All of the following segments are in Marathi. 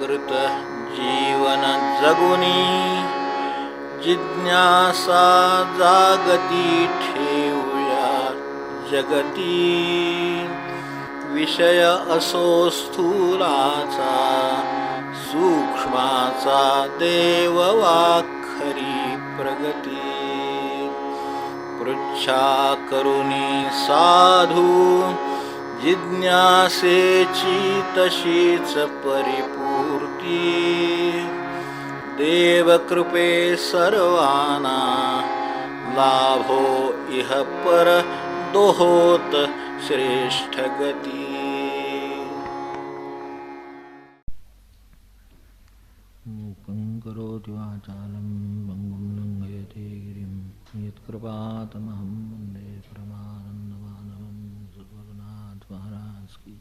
जागृत जीवन जगुनी जिज्ञासा जागती ठेवूया जगती विषय असो स्थूलाचा सूक्ष्माचा देव वाखरी प्रगती पृच्छा करुनी साधू जिज्ञासेची तशीच परिपूर्ती देवकृपे सर्वांना लाभो इह पर दोहोत श्रेष्ठ गती. मूकं करोति वाचालं भङ्गुं लङ्घयते गिरिं यत्कृपातमहं वन्दे परमानन्दमाधवं. सुवर्णाथ महाराज की.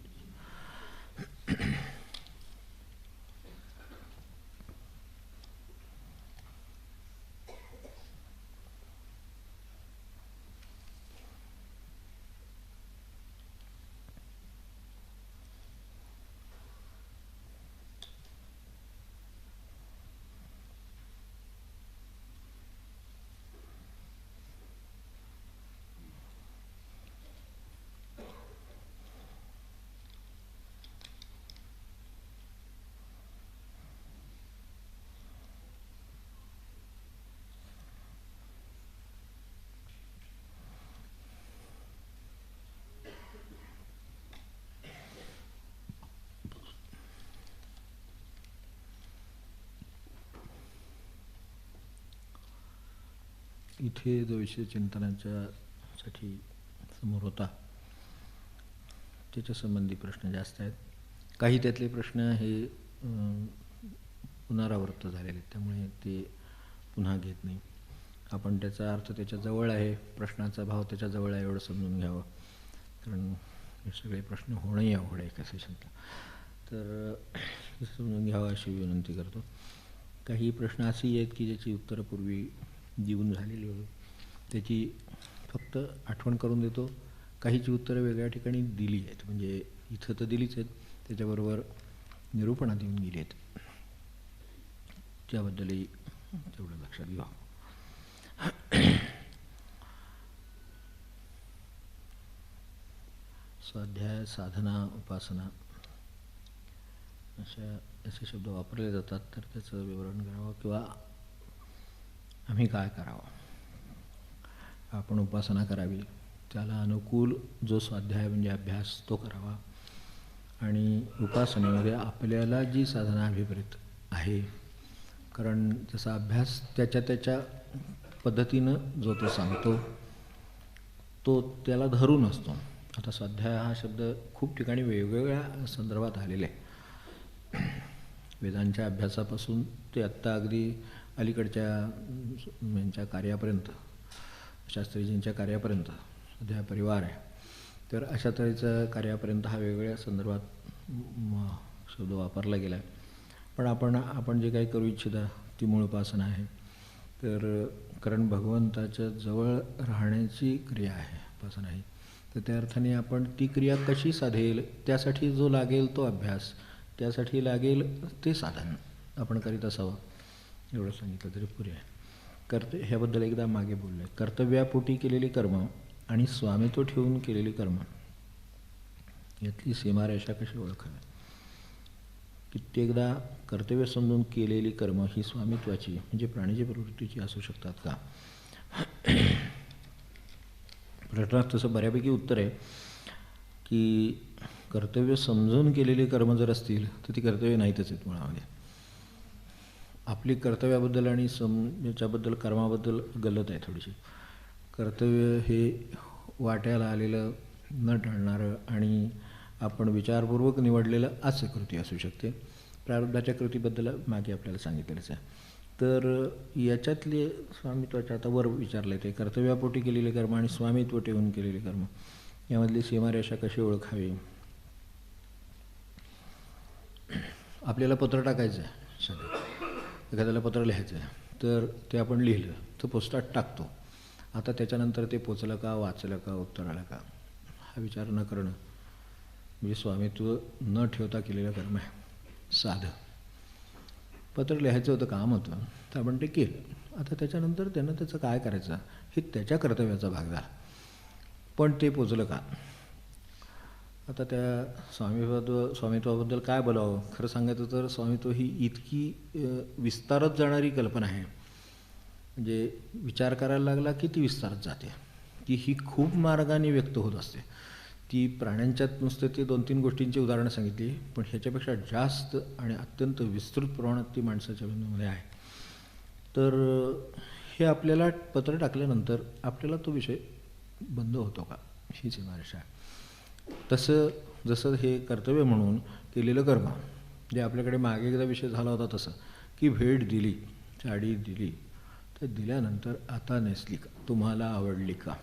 इथे जो विषय चिंतनाच्यासाठी समोर होता त्याच्या संबंधी प्रश्न जास्त आहेत. काही त्यातले प्रश्न हे पुनरावृत्त झालेले आहेत, त्यामुळे ते पुन्हा घेत नाही. आपण त्याचा अर्थ त्याच्या जवळ आहे, प्रश्नाचा भाव त्याच्या जवळ आहे एवढं समजून घ्यावं, कारण हे सगळे प्रश्न होणंही अवघड आहे एका सेशनला. तर समजून घ्यावं अशी विनंती करतो. काही प्रश्न असेही आहेत की ज्याची उत्तरं पूर्वी देऊन झालेली होती, त्याची फक्त आठवण करून देतो. काहीची उत्तरं वेगळ्या ठिकाणी दिली आहेत, म्हणजे इथं तर दिलीच आहेत, त्याच्याबरोबर निरूपणात येऊन गेली आहेत, त्याबद्दलही तेवढं लक्षात घ्यावं. स्वाध्याय, साधना, उपासना असे शब्द वापरले जातात. तर त्याचं विवरण करावं किंवा आम्ही काय करावं. आपण उपासना करावी, त्याला अनुकूल जो स्वाध्याय म्हणजे अभ्यास तो करावा. आणि उपासनेमध्ये आपल्याला जी साधना अभिप्रेत आहे, कारण जसा अभ्यास त्याच्या पद्धतीनं जो तो सांगतो तो त्याला धरून असतो. आता स्वाध्याय हा शब्द खूप ठिकाणी वेगवेगळ्या संदर्भात आलेला आहे. वेदांच्या अभ्यासापासून ते आत्ता अगदी अलीकडच्या यांच्या कार्यापर्यंत, शास्त्रीजींच्या कार्यापर्यंत सध्या परिवार आहे, तर अशा तऱ्हेच्या कार्यापर्यंत हा वेगवेगळ्या संदर्भात शब्द वापरला गेला आहे. पण आपण जे काही करू इच्छिता ती मूळ उपासना आहे. तर कारण भगवंताच्या जवळ राहण्याची क्रिया आहे उपासना ही, तर त्या अर्थाने आपण ती क्रिया कशी साधेल त्यासाठी जो लागेल तो अभ्यास, त्यासाठी लागेल ते साधन आपण करीत असावं एवढं सांगितलं तरी पुरे आहे. ह्याबद्दल एकदा मागे बोललो आहे. कर्तव्यापोटी केलेली कर्म आणि स्वामित्व ठेवून केलेली कर्म यातली सीमारेषा कशी ओळखावी. कित्येकदा कर्तव्य समजून केलेली कर्म ही स्वामित्वाची म्हणजे प्राणीची प्रवृत्तीची असू शकतात का. प्रश्नात तसं बऱ्यापैकी उत्तर आहे की कर्तव्य समजून केलेली कर्म जर असतील तर ती कर्तव्य नाहीतच आहेत मुळामध्ये. आपली कर्तव्याबद्दल आणि याच्याबद्दल कर्माबद्दल गल्लत आहे थोडीशी. कर्तव्य हे वाट्याला आलेलं न टळणारं आणि आपण विचारपूर्वक निवडलेलं असे कृती असू शकते. प्रारब्धाच्या कृतीबद्दल मागे आपल्याला सांगितलेलंच आहे. तर याच्यातले स्वामित्वाच्या आता वर विचारलं आहे ते कर्तव्यापोटी केलेले कर्म आणि स्वामित्व ठेवून केलेले कर्म यामधली सीमारेषा कशी ओळखावी. आपल्याला पत्र टाकायचं आहे, सध्या एखाद्याला पत्र लिहायचं आहे, तर ते आपण लिहिलं तर पोस्टात टाकतो. आता त्याच्यानंतर ते पोचलं का, वाचलं का, उत्तर आलं का हा विचार न करणं म्हणजे स्वामित्व न ठेवता केलेलं कर्म आहे साधं. पत्र लिहायचं होतं, काम होतं, तर आपण ते केलं. आता त्याच्यानंतर त्यानं त्याचं काय करायचं हे त्याच्या कर्तव्याचा भाग झाला. पण ते पोचलं का? आता त्या स्वामित्वाबद्दल काय बोलावं? खरं सांगायचं तर स्वामित्व ही इतकी विस्तारत जाणारी कल्पना आहे, म्हणजे विचार करायला लागला की ती विस्तारत जाते, की ही खूप मार्गाने व्यक्त होत असते. ती प्राण्यांच्यात नुसते ते 2-3 गोष्टींची उदाहरणं सांगितली, पण ह्याच्यापेक्षा जास्त आणि अत्यंत विस्तृत प्रमाणात ती माणसाच्या बंधूमध्ये आहे. तर हे आपल्याला पत्र टाकल्यानंतर आपल्याला तो विषय बंद होतो का, ही सीमारेषा आहे. तसं जसं हे कर्तव्य म्हणून केलेलं कर्म, जे आपल्याकडे मागे एकदा विषय झाला होता तसं, की भेट दिली, साडी दिली, तर दिल्यानंतर आता नेसली का, तुम्हाला आवडली का,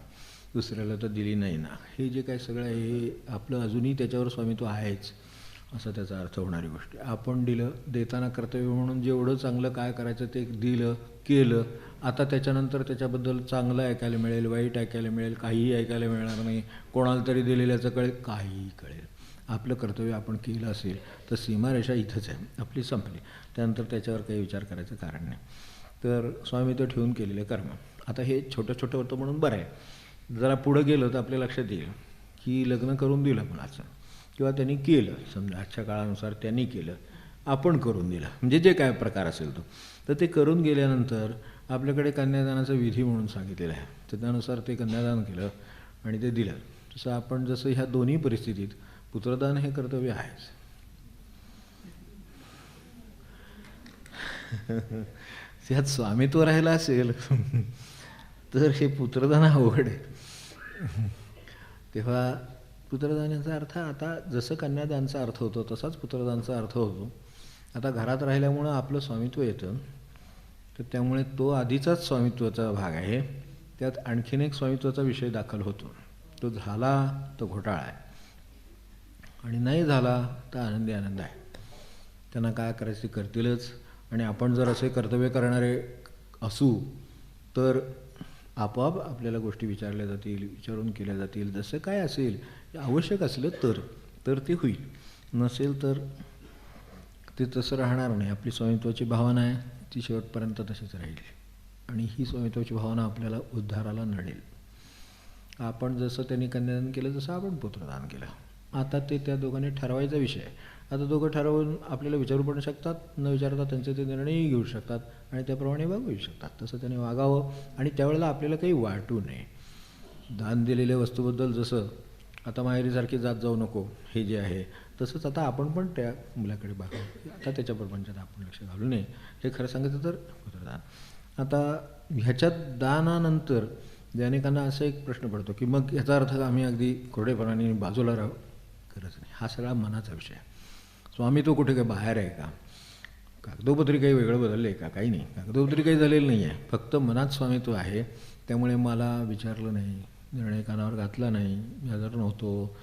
दुसऱ्याला तर दिली नाही ना, हे जे काय सगळं आहे हे आपलं अजूनही त्याच्यावर स्वामित्व आहेच असा त्याचा अर्थ होणारी गोष्ट. आपण दिलं, देताना कर्तव्य म्हणून जेवढं चांगलं काय करायचं ते दिलं, केलं. आता त्याच्यानंतर त्याच्याबद्दल चांगलं ऐकायला मिळेल, वाईट ऐकायला मिळेल, काहीही ऐकायला मिळणार नाही, कोणाला तरी दिलेल्याचं कळेल, काहीही कळेल. आपलं कर्तव्य आपण केलं असेल तर सीमारेषा इथंच आहे, आपली संपली. त्यानंतर त्याच्यावर काही विचार करायचं कारण नाही. तर स्वामित्व ठेवून केलेले कर्म. आता हे छोटं छोटं होतं म्हणून बरं आहे. जरा पुढं गेलं तर आपल्या लक्षात येईल की लग्न करून दिलं मुलाचं, किंवा त्यांनी केलं, समजा आजच्या काळानुसार त्यांनी केलं, आपण करून दिलं, म्हणजे जे काय प्रकार असेल तो, तर ते करून गेल्यानंतर आपल्याकडे कन्यादानाचा विधी म्हणून सांगितलेला आहे. तर त्यानुसार ते कन्यादान केलं आणि ते दिलं. तसं आपण जसं ह्या दोन्ही परिस्थितीत पुत्रदान हे कर्तव्य आहेच. त्यात स्वामित्व राहिलं असेल तर हे पुत्रदान अवघड आहे. तेव्हा पुत्रदानाचा अर्थ आता जसं कन्यादानचा अर्थ होतो तसाच पुत्रदानचा अर्थ होतो. आता घरात राहिल्यामुळं आपलं स्वामित्व येतं, तर त्यामुळे तो आधीचाच स्वामित्वाचा भाग आहे, त्यात आणखीन एक स्वामित्वाचा विषय दाखल होतो. तो झाला तर घोटाळा आहे, आणि नाही झाला तर आनंदी आनंद आहे. त्यांना काय करायचं ते करतीलच. आणि आपण जर असे कर्तव्य करणारे असू तर आपोआप आपल्याला गोष्टी विचारल्या जातील, विचारून केल्या जातील. जसं काय असेल आवश्यक असलं तर ते होईल, नसेल तर ते तसं राहणार नाही. आपली स्वामित्वाची भावना आहे ती शेवटपर्यंत तशीच राहील, आणि ही स्वामित्वाची भावना आपल्याला उद्धाराला नडेल. आपण जसं त्यांनी कन्यादान केलं तसं आपण पुत्रदान केलं. आता ते त्या दोघांनी ठरवायचा विषय आहे. आता दोघं ठरवून आपल्याला विचारू पण शकतात, न विचारता त्यांचे ते निर्णयही घेऊ शकतात आणि त्याप्रमाणे वागू शकतात. तसं त्याने वागावं, आणि त्यावेळेला आपल्याला काही वाटू नये. दान दिलेल्या वस्तूबद्दल जसं आता माहेरीसारखी जात जाऊ नको हे जे आहे, तसंच आता आपण पण त्या मुलाकडे बघावं. आता त्याच्या प्रपंचात आपण लक्ष घालू नये. हे खरं सांगायचं तर पुत्रदान. आता ह्याच्यात दानानंतर अनेकांना असा एक प्रश्न पडतो की मग याचा अर्थ आम्ही अगदी कोरडेपणाने बाजूला राहू, खरंच नाही. हा सगळा मनाचा विषय आहे. स्वामित्व कुठे काय बाहेर आहे का, कागदोपत्री काही वेगळं बदललं आहे का, काही नाही. कागदोपत्री काही झालेलं नाही आहे, फक्त मनात स्वामित्व आहे. त्यामुळे मला विचारलं नाही, निर्णय कानावर घातला नाही, मी हजर नव्हतो,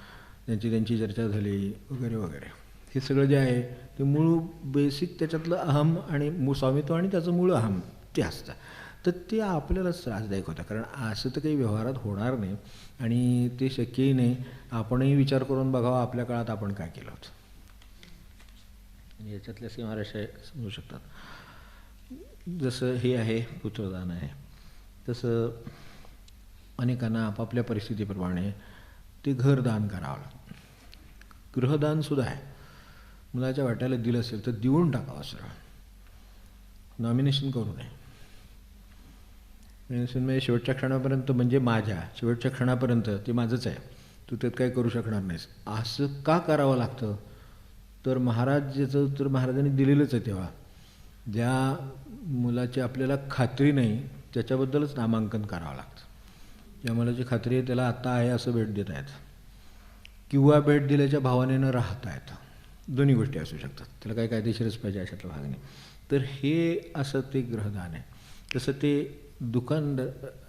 त्यांची चर्चा झाली वगैरे वगैरे. हे सगळं जे आहे ते मूळ बेसिक त्याच्यातलं अहम आणि स्वामित्व आणि त्याचं मूळ अहम ते असतं. तर ते आपल्यालाच त्रासदायक होतं, कारण असं तर काही व्यवहारात होणार नाही आणि ते शक्यही नाही. आपणही विचार करून बघावं आपल्या काळात आपण काय केलं होतं. याच्यातल्या सीमारेषा समजू शकतात. जसं हे आहे पुत्रदान आहे, तसं अनेकांना आपापल्या परिस्थितीप्रमाणे ते घरदान करावं लागतं. गृहदानसुद्धा आहे. मुलाच्या वाट्याला दिलं असेल तर देऊन टाकावं, सरळ नॉमिनेशन करू नये. नॉमिनेशन म्हणजे शेवटच्या क्षणापर्यंत, म्हणजे माझ्या शेवटच्या क्षणापर्यंत ते माझंच आहे, तू त्यात काय करू शकणार नाहीस, असं का करावं लागतं? तर महाराज ज्याचं तर महाराजांनी दिलेलंच आहे. तेव्हा ज्या मुलाची आपल्याला खात्री नाही त्याच्याबद्दलच नामांकन करावं लागतं. ज्या मुलाची खात्री आहे त्याला आत्ता आहे असं भेट देता येतं, किंवा भेट दिल्याच्या भावनेनं राहता येतं. दोन्ही गोष्टी असू शकतात. त्याला काही कायदेशीरच पाहिजे अशातला भाग नाही. तर हे असं ते ग्रहदान आहे. तसं ते दुकान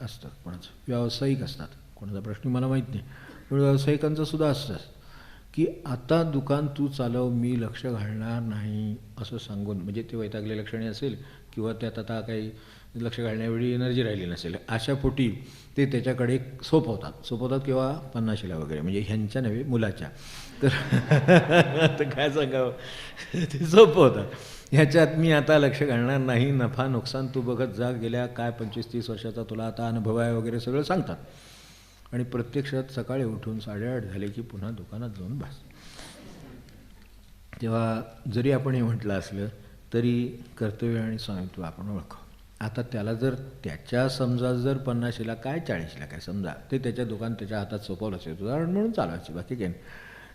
असतं, कोणाचं व्यावसायिक असतात, कोणाचा प्रश्न मला माहीत नाही, पण व्यावसायिकांचं सुद्धा असतं की आता दुकान तू चालव, मी लक्ष घालणार नाही असं सांगून, म्हणजे ते वैतागले लक्षणे असेल किंवा त्यात आता काही लक्ष घालण्यावेळी एनर्जी राहिली नसेल, अशा पोटी ते त्याच्याकडे सोपवतात किंवा पन्नाशीला वगैरे, म्हणजे ह्यांच्या नव्हे मुलाच्या. तर काय सांगावं, ते सोपवतात. ह्याच्यात मी आता लक्ष घालणार नाही, नफा नुकसान तू बघत जा, गेल्या काय 25-30 वर्षाचा तुला आता अनुभव आहे वगैरे सगळं सांगतात. आणि प्रत्यक्षात सकाळी उठून 8:30 झाले की पुन्हा दुकानात जाऊन बस. तेव्हा जरी आपण हे म्हटलं असलं तरी कर्तव्य आणि स्वामित्व आपण ओळखू. आता त्याला जर त्याच्या समजा जर 50ला काय 40ला काय समजा ते त्याच्या दुकान त्याच्या हातात सोपवलं असेल, उदाहरण म्हणून चालवायचे, बाकी काही नाही,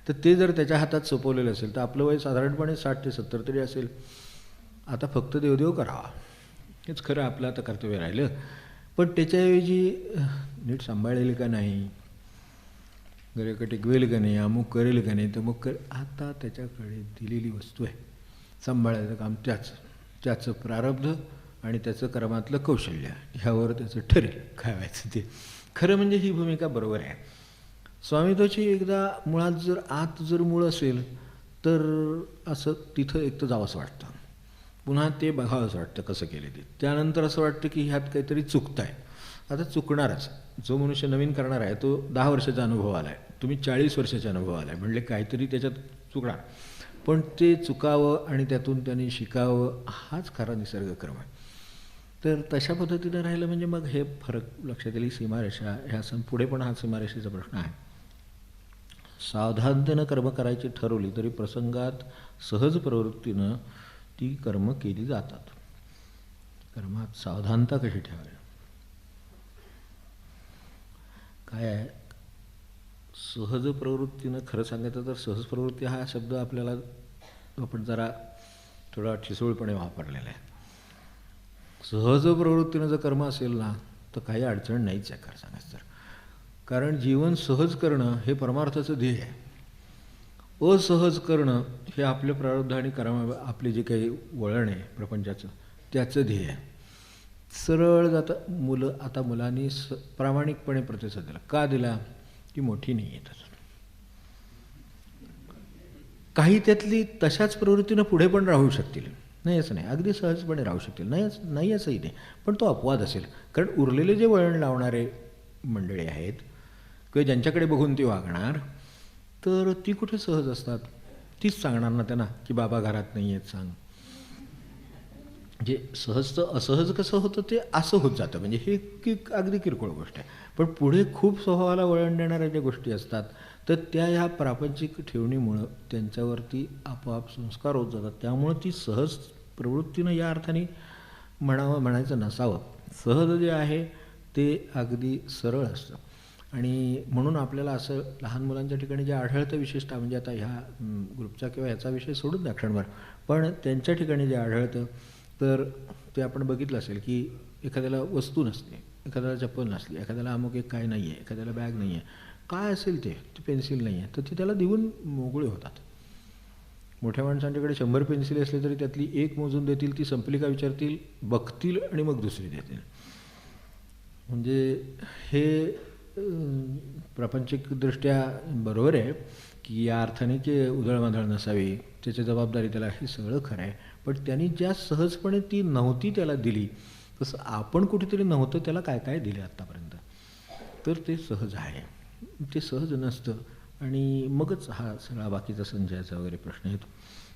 तर ते जर त्याच्या हातात सोपवलेलं असेल तर आपलं वय साधारणपणे 60 ते 70 तरी असेल. आता फक्त देवदेव करावा हेच खरं आपलं आता कर्तव्य राहिलं. पण त्याच्याऐवजी नीट सांभाळेल का नाही, घरी टिकवेल का नाही, अमुक करेल का नाही, तर मग आता त्याच्याकडे दिलेली वस्तू आहे, सांभाळायचं काम त्याचं प्रारब्ध आणि त्याचं कर्मातलं कौशल्य, ह्यावर त्याचं ठरेल काय व्हायचं ते. खरं म्हणजे ही भूमिका बरोबर आहे. स्वामित्वाची एकदा मुळात जर आत जर मूळ असेल तर असं तिथं एक तर जावंसं वाटतं, पुन्हा ते बघावंसं वाटतं कसं केले ते. त्यानंतर असं वाटतं की ह्यात काहीतरी चुकतं आहे. आता चुकणारच, जो मनुष्य नवीन करणार आहे तो 10 वर्षाचा अनुभव आला आहे, तुम्ही 40 वर्षाचा अनुभव आला आहे, म्हणजे काहीतरी त्याच्यात चुकणार. पण ते चुकावं आणि त्यातून त्यांनी शिकावं हाच खरा निसर्गक्रम आहे. तर तशा पद्धतीनं राहिलं म्हणजे मग हे फरक लक्षात येईल. सीमारेषा ह्या पुढे पण हा सीमारेषेचा प्रश्न आहे. सावधानतेनं कर्म करायची ठरवली तरी प्रसंगात सहज प्रवृत्तीनं ती कर्म केली जातात. कर्मात सावधानता कशी ठेवावी, काय आहे सहज प्रवृत्तीनं. खरं सांगायचं तर सहज प्रवृत्ती हा शब्द आपल्याला आपण जरा थोडा ठिसूळपणे वापरलेला आहे. सहज प्रवृत्तीनं जर कर्म असेल ना तर काही अडचण नाहीच आहे खरं सांगायचं तर. कारण जीवन सहज करणं हे परमार्थाचं ध्येय आहे. असहज करणं हे आपल्या प्रारब्ध आणि कर्म आपले जे काही वळण आहे प्रपंचाचं त्याचं ध्येय आहे. सरळ जातं मुलं. आता मुलांनी प्रामाणिकपणे प्रतिसाद दिला का दिला की मोठी नाही येत, काही त्यातली तशाच प्रवृत्तीनं पुढे पण राहू शकतील, नाही असं नाही, अगदी सहजपणे राहू शकतील, नाही असंही नाही. पण तो अपवाद असेल, कारण उरलेले जे वळण लावणारे मंडळी आहेत किंवा ज्यांच्याकडे बघून ती वागणार तर ती कुठे सहज असतात. तीच सांगणार ना त्यांना की बाबा घरात नाही आहेत सांग. म्हणजे सहजचं असहज कसं होतं ते असं होत जातं, म्हणजे हे अगदी किरकोळ गोष्ट आहे. पण पुढे खूप स्वभावाला वळण देणाऱ्या ज्या गोष्टी असतात तर त्या ह्या प्रापंचिक ठेवणीमुळं त्यांच्यावरती आपोआप संस्कार होत जातात. त्यामुळं ती सहज प्रवृत्तीनं या अर्थाने म्हणायचं नसावं. सहज जे आहे ते अगदी सरळ असतं. आणि म्हणून आपल्याला असं लहान मुलांच्या ठिकाणी जे आढळतं विशेषतः, म्हणजे आता ह्या ग्रुपचा किंवा ह्याचा विषय सोडून द्या क्षणभर, पण त्यांच्या ठिकाणी जे आढळतं तर ते आपण बघितलं असेल की एखाद्याला वस्तू नसते, एखाद्याला चप्पल नसली, एखाद्याला अमुक एक काय नाही आहे, एखाद्याला बॅग नाही आहे, काय असेल ते पेन्सिल नाही आहे, तर ती त्याला देऊन मोकळे होतात. मोठ्या माणसांच्याकडे 100 पेन्सिली असली तरी त्यातली एक मोजून देतील, ती संपली का विचारतील, बघतील आणि मग दुसरी देतील. म्हणजे हे प्रापंचिकदृष्ट्या बरोबर आहे की या अर्थाने की उधळमाधळ नसावी, त्याची जबाबदारी त्याला, हे सगळं खरं आहे. पण त्यांनी ज्या सहजपणे ती नव्हती त्याला दिली तसं आपण कुठेतरी नव्हतं त्याला काय काय दिले आत्तापर्यंत, तर ते सहज आहे. ते सहज नसतं आणि मगच हा सगळा बाकीचा संचयाचा वगैरे प्रश्न येतो.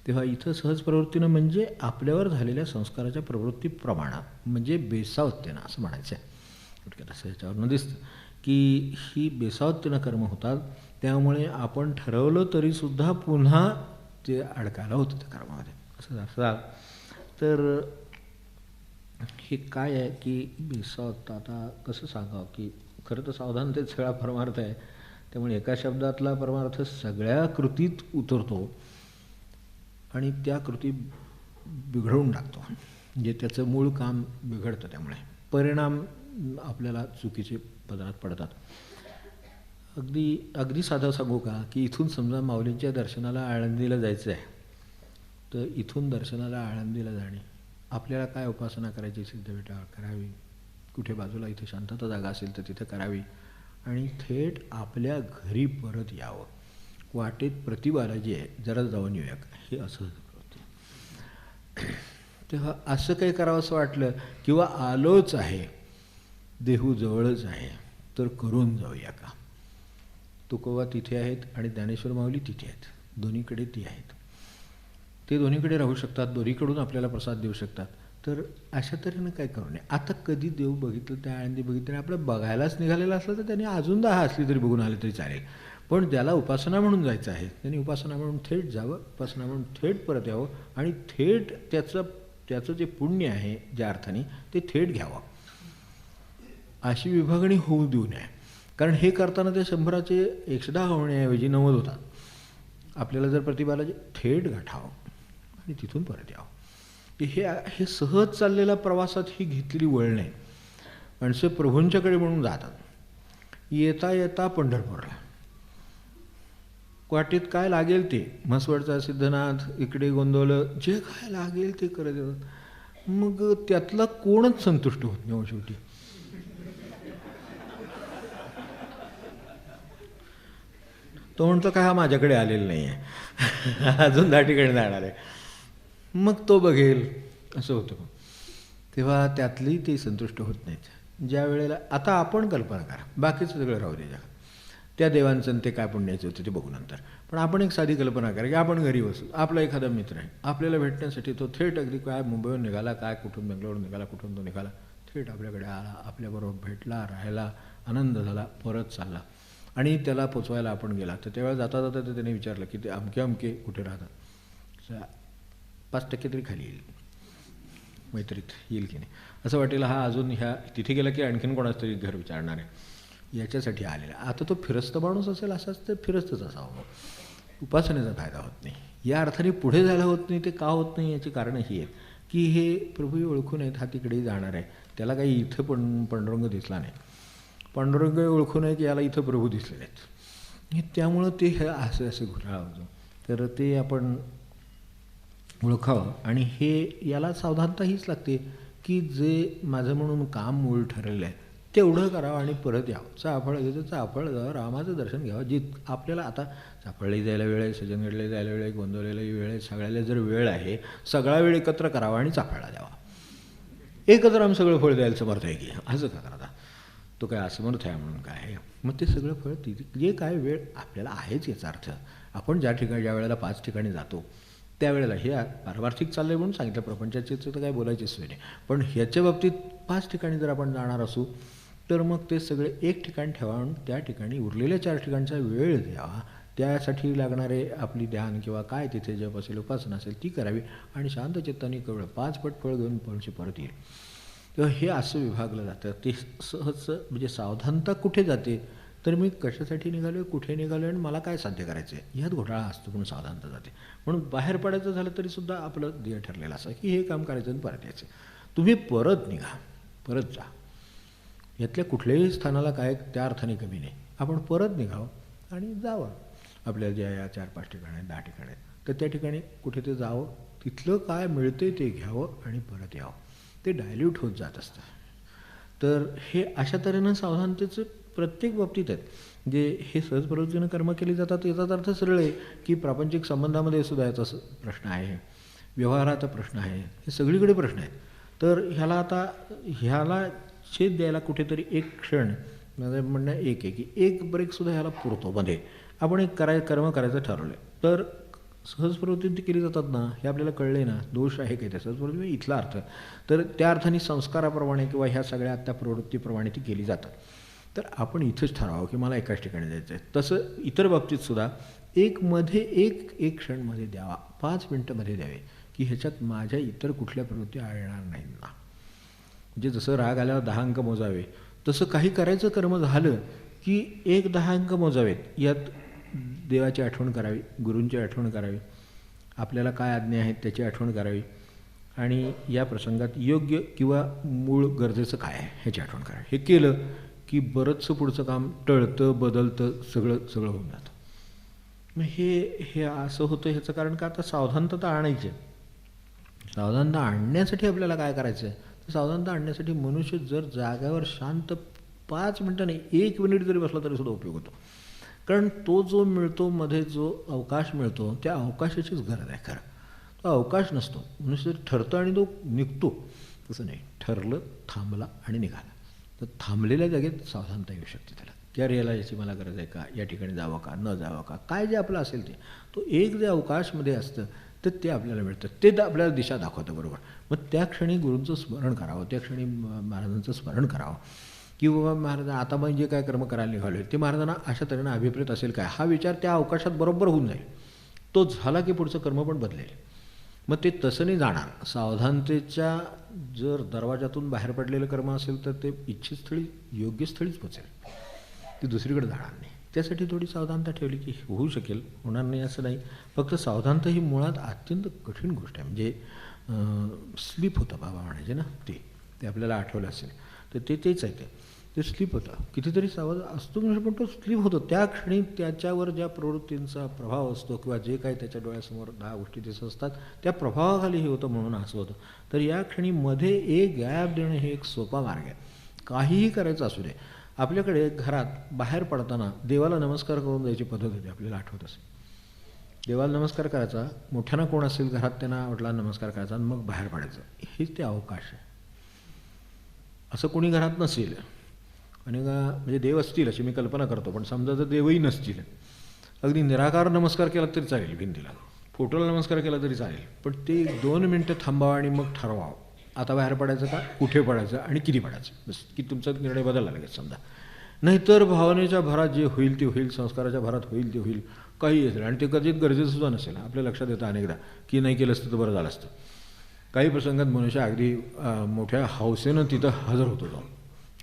तेव्हा इथं सहज प्रवृत्तीनं म्हणजे आपल्यावर झालेल्या संस्काराच्या प्रवृत्ती प्रमाणात, म्हणजे बेसावत्तेनं असं म्हणायचं आहे. थोडक्यात असं ह्याच्यावरनं दिसतं की ही बेसावत्तेनं कर्म होतात. त्यामुळे आपण ठरवलं तरीसुद्धा पुन्हा ते अडकायला होतं त्या कर्मामध्ये. असं असाल तर हे काय आहे की बेसावत. आता कसं सांगावं की खरं तर सावधानतेत सगळा परमार्थ आहे. त्यामुळे एका शब्दातला परमार्थ सगळ्या कृतीत उतरतो आणि त्या कृती बिघडवून टाकतो, म्हणजे त्याचं मूळ काम बिघडतं. त्यामुळे परिणाम आपल्याला चुकीचे पदरात पडतात. अगदी साधं सांगू का की इथून समजा माऊलींच्या दर्शनाला आळंदीला जायचं आहे, तर इथून दर्शनाला आळंदीला जाणे, आपल्याला काय उपासना करायची सिद्धपीठावर करावी, कुठे बाजूला इथे शांतता जागा असेल तर तिथे करावी आणि थेट आपल्या घरी परत यावं. वाटेत प्रतिबालाजी आहे जरा जाऊन येऊया, हे असं प्रवृत्ती. तेव्हा असं काही करावं असं वाटलं किंवा आलोच आहे, देहू जवळच आहे, तर करून जाऊया का. तुकोबा तिथे आहेत आणि ज्ञानेश्वर माऊली तिथे आहेत, दोन्हीकडे ती आहेत. ते दोन्हीकडे राहू शकतात, दोन्हीकडून आपल्याला प्रसाद देऊ शकतात. तर अशा तऱ्हेनं काय करू नये. आता कधी देव बघितलं, त्या आळंदी बघितलं, आपलं बघायलाच निघालेलं असलं तर त्यांनी अजून 10 असली तरी बघून आले तरी चालेल. पण ज्याला उपासना म्हणून जायचं आहे त्यांनी उपासना म्हणून थेट जावं, उपासना म्हणून थेट परत यावं आणि थेट त्याचं जे पुण्य आहे ज्या अर्थाने ते थेट घ्यावं. अशी विभागणी होऊ देऊ नये. कारण हे करताना ते 100चे 110 होण्याऐवजी 90 होतात. आपल्याला जर प्रतिभाला थेट गाठावं आणि तिथून परत यावं. हे सहज चाललेल्या प्रवासात ही घेतलेली वळण आहे. माणसं प्रभूंच्याकडे म्हणून जातात. येता येता पंढरपूरला वाटेत काय लागेल ते, म्हसवडचा सिद्धनाथ, इकडे गोंदवलं, जे काय लागेल ते करत येतात. मग त्यातला कोणच संतुष्ट होत नाही शेवटी. तो म्हणतो काय हा माझ्याकडे आलेला नाही आहे, अजून 10 ठिकाणी जाणार आहे, मग तो बघेल असं होतं. तेव्हा त्यातली ते संतुष्ट होत नाहीत. ज्या वेळेला आता आपण कल्पना करा, बाकीचं सगळं राहू दे जगात, त्या देवांचं ते काय पुण्याचं होतं ते बघू नंतर. पण आपण एक साधी कल्पना करा की आपण घरी बसू, आपला एखादा मित्र आहे, आपल्याला भेटण्यासाठी तो थेट अगदी काय मुंबईहून निघाला, काय कुठून बेंगलोरहून निघाला, कुठून तो निघाला, थेट आपल्याकडे आला, आपल्याबरोबर भेटला, राहिला, आनंद झाला, परत चालला. आणि त्याला पोचवायला आपण गेला तर त्यावेळेला जाता जाता तर त्याने विचारलं की ते अमके अमके कुठे राहतात, 5% तरी खाली येईल, मैत्रीत येईल की नाही असं वाटेल. हा अजून ह्या तिथे गेला की आणखीन कोणाचं तरी घर विचारणार आहे, याच्यासाठी आलेला. आता तो फिरस्त माणूस असेल असाच तर फिरस्तच असावं. उपासनेचा फायदा होत नाही, या अर्थाने पुढे जायला होत नाही. ते का होत नाही याची कारणं ही आहेत की हे प्रभू ओळखून आहेत, हा तिकडेही जाणार आहे, त्याला काही इथं पांडुरंग दिसला नाही, पांडुरंग ओळखून आहे की याला इथं प्रभू दिसले नाहीत. त्यामुळं ते हे असं घुराळ होतं. तर ते आपण ओळखावं. आणि हे याला सावधानता हीच लागते की जे माझं म्हणून काम मूळ ठरलेलं आहे तेवढं करावं आणि परत यावं. चाफळ घ्यायचं, चाफळ जावं, रामाचं दर्शन घ्यावं. आपल्याला आता चाफळला जायला वेळ आहे, सज्जनगडला जायला वेळ आहे, गोंदवलेलाही वेळ आहे, सगळ्याला जर वेळ आहे, सगळा वेळ एकत्र करावा आणि चाफळला द्यावा. एकत्र आम्ही सगळं फळ द्यायला समर्थ आहे की असं का करता, तो काय असमर्थ आहे म्हणून काय आहे. मग ते सगळं फळ जे काय वेळ आपल्याला आहेच. याचा अर्थ आपण ज्या वेळेला 5 ठिकाणी जातो त्यावेळेला हे पारमार्थिक चाललं आहे म्हणून सांगितलं, प्रपंचाचे तर काय बोलायची सोय नाही. पण ह्याच्या बाबतीत 5 ठिकाणी जर आपण जाणार असू तर मग ते सगळे एक ठिकाण ठेवा आणि त्या ठिकाणी उरलेल्या 4 ठिकाणचा वेळ द्यावा. त्यासाठी लागणारे आपली ध्यान किंवा काय तिथे जप असेल, उपासना असेल ती करावी आणि शांत चित्ताने केवळ 5 पट फळ घेऊन पळशी परत येईल. तेव्हा हे असं विभागलं जातं. ते सहज म्हणजे सावधानता कुठे जाते तर मी कशासाठी निघालो आहे, कुठे निघालो आहे आणि मला काय साध्य करायचं आहे ह्यात घोटाळा असतो म्हणून सावधानता जाते. म्हणून बाहेर पडायचं झालं तरीसुद्धा आपलं ध्येय ठरलेलं असं की हे काम करायचं आणि परत यायचं. तुम्ही परत निघा, परत जा. यातल्या कुठल्याही स्थानाला काय त्या अर्थाने कमी नाही. आपण परत निघावं आणि जावं. आपल्याला ज्या या 4-5 ठिकाणी आहेत, 10 ठिकाणी आहेत, तर त्या ठिकाणी कुठे ते जावं, तिथलं काय मिळते ते घ्यावं आणि परत यावं. ते डायल्यूट होत जात असतं. तर हे अशा तऱ्हेनं सावधानतेचं प्रत्येक बाबतीत आहेत. जे हे सहज प्रवृत्तीनं कर्म केली जातात याचा अर्थ सरळ आहे की प्रापंचिक संबंधामध्ये सुद्धा याचा प्रश्न आहे, व्यवहाराचा प्रश्न आहे, हे सगळीकडे प्रश्न आहेत. तर ह्याला छेद द्यायला कुठेतरी एक क्षण, माझं म्हणणं एक आहे की एक ब्रेकसुद्धा ह्याला पुरतो. मध्ये आपण एक कर्म करायचं ठरवलं आहे तर सहज प्रवृत्ती केली जातात ना, हे आपल्याला कळले ना, दोष आहे काही त्या सहज प्रवृत्ती इथला अर्थ. तर त्या अर्थाने संस्काराप्रमाणे किंवा ह्या सगळ्या त्या प्रवृत्तीप्रमाणे ती केली जातात. तर आपण इथंच ठरावं की मला एकाच ठिकाणी जायचं आहे. तसं इतर बाबतीतसुद्धा एक क्षणमध्ये द्यावा, 5 मिनटंमध्ये द्यावे की ह्याच्यात माझ्या इतर कुठल्या प्रवृत्ती आळणार नाहीत ना. म्हणजे जसं राग आल्यावर 10 अंक मोजावे तसं काही करायचं कर्म झालं की 10 अंक मोजावेत. यात देवाची आठवण करावी, गुरूंची आठवण करावी, आपल्याला काय आज्ञा आहेत त्याची आठवण करावी आणि या प्रसंगात योग्य किंवा मूळ गरजेचं काय आहे ह्याची आठवण करावी. हे केलं की बरंचसं पुढचं काम टळतं, बदलतं, सगळं होऊन जातं. मग हे असं होतं. ह्याचं कारण का आता सावधानता आणायची आहे. सावधानता आणण्यासाठी आपल्याला काय करायचं आहे तर सावधानता आणण्यासाठी मनुष्य जर जाग्यावर शांत 5 मिनटं नाही 1 मिनिट जरी बसला तरीसुद्धा उपयोग होतो. कारण तो जो मिळतो मध्ये जो अवकाश मिळतो त्या अवकाशाचीच गरज आहे खरं. तो तो अवकाश नसतो. मनुष्य ठरतं आणि तो निघतो. तसं नाही, ठरलं, थांबला आणि निघाला. तर थांबलेल्या जागेत सावधानता येऊ शकते त्याला, की अरे याला याची मला गरज आहे का, या ठिकाणी जावं का, न जावं का, काय जे आपलं असेल ते. तो एक जे अवकाशमध्ये असतं तर ते आपल्याला मिळतं, ते आपल्याला दिशा दाखवतं बरोबर. मग त्या क्षणी गुरूंचं स्मरण करावं, त्या क्षणी महाराजांचं स्मरण करावं, की बाबा महाराज आता मग जे काय कर्म करायला निघालो आहे ते महाराजांना अशा तऱ्हेनं अभिप्रेत असेल काय, हा विचार त्या अवकाशात बरोबर होऊन जाईल. तो झाला की पुढचं कर्म पण बदलेल. मग ते तसं नाही जाणार. सावधानतेच्या जर दरवाजातून बाहेर पडलेलं कर्म असेल तर ते इच्छित स्थळी, योग्य स्थळीच पोचेल, ती दुसरीकडे जाणार नाही. त्यासाठी थोडी सावधानता ठेवली की होऊ शकेल, होणार नाही असं नाही. फक्त सावधानता ही मुळात अत्यंत कठीण गोष्ट आहे. म्हणजे स्लीप होतं बाबा म्हणायचे ना, ते आपल्याला आठवलं असेल तर तेच आहे. ते स्लीप होतं. कितीतरी सावध असतो म्हणजे पण तो स्लीप होतो. त्या क्षणी त्याच्यावर ज्या प्रवृत्तींचा प्रभाव असतो किंवा जे काही त्याच्या डोळ्यासमोर 10 गोष्टी दिसत असतात त्या प्रभावाखाली हे होतं म्हणून असं होतं. तर या क्षणी मध्ये एक गॅप देणं हे एक सोपा मार्ग आहे. काहीही करायचं असू दे. आपल्याकडे घरात बाहेर पडताना देवाला नमस्कार करून जायची पद्धत होती, आपल्याला आठवत असेल. देवाला नमस्कार करायचा, मोठ्यानं कोण असेल घरात त्यांना वडिलांना नमस्कार करायचा आणि मग बाहेर पडायचं. हेच ते अवकाश आहे. असं कोणी घरात नसेल आणि म्हणजे देव असतील अशी मी कल्पना करतो, पण समजा जर देवही नसतील, अगदी निराकार नमस्कार केला तरी चालेल, भिंतीला फोटोला नमस्कार केला तरी चालेल, पण ते 2 मिनटं थांबावं आणि मग ठरवावं आता बाहेर पडायचं का, कुठे पडायचं आणि किती पडायचं, बस की तुमचा निर्णय बदलला लगेच समजा. नाहीतर भावनेच्या भरात जे होईल ते होईल, संस्काराच्या भरात होईल ते होईल, काही असेल आणि ते कधीच गरजेसुद्धा नसेल. आपल्या लक्षात येतं अनेकदा की नाही केलं असतं तर बरं झालं असतं. काही प्रसंगात मनुष्य अगदी मोठ्या हौसेनं तिथं हजर होतो जाऊन.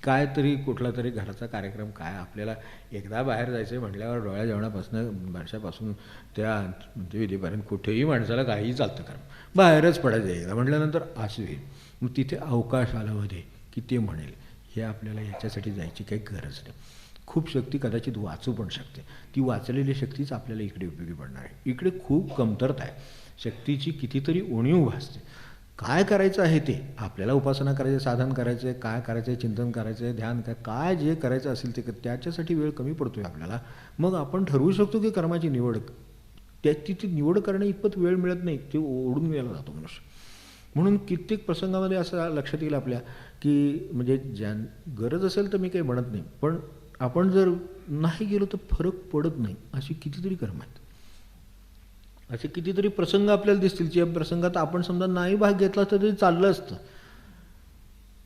काय तरी कुठला तरी घराचा कार्यक्रम, काय आपल्याला एकदा बाहेर जायचं आहे म्हटल्यावर डोळ्या जेवणापासून वर्षापासून त्या विधीपर्यंत कुठेही माणसाला काहीही चालतं, कारण बाहेरच पडायचं एकदा म्हटल्यानंतर असं होईल. मग तिथे अवकाश आला मध्ये की ते म्हणेल हे आपल्याला याच्यासाठी जायची काही गरज नाही. खूप शक्ती कदाचित वाचू पण शकते. ती वाचलेली शक्तीच आपल्याला इकडे उपयोगी पडणार आहे. इकडे खूप कमतरता आहे, शक्तीची कितीतरी उणीव भासते. काय करायचं आहे ते आपल्याला, उपासना करायचं, साधन करायचं आहे, काय करायचं आहे, चिंतन करायचं आहे, ध्यान काय जे करायचं असेल ते त्याच्यासाठी वेळ कमी पडतो आहे आपल्याला. मग आपण ठरवू शकतो की कर्माची निवड, ती निवड करणे इतपत वेळ मिळत नाही, ते ओढून गेला जातो मनुष्य. म्हणून कित्येक प्रसंगामध्ये असं लक्षात येईल आपल्या की म्हणजे गरज असेल तर मी काही म्हणत नाही, पण आपण जर नाही गेलो तर फरक पडत नाही, अशी कितीतरी कर्म आहेत. असे कितीतरी प्रसंग आपल्याला दिसतील ज्या प्रसंगात आपण समजा नाही भाग घेतला तर ते चाललं असतं,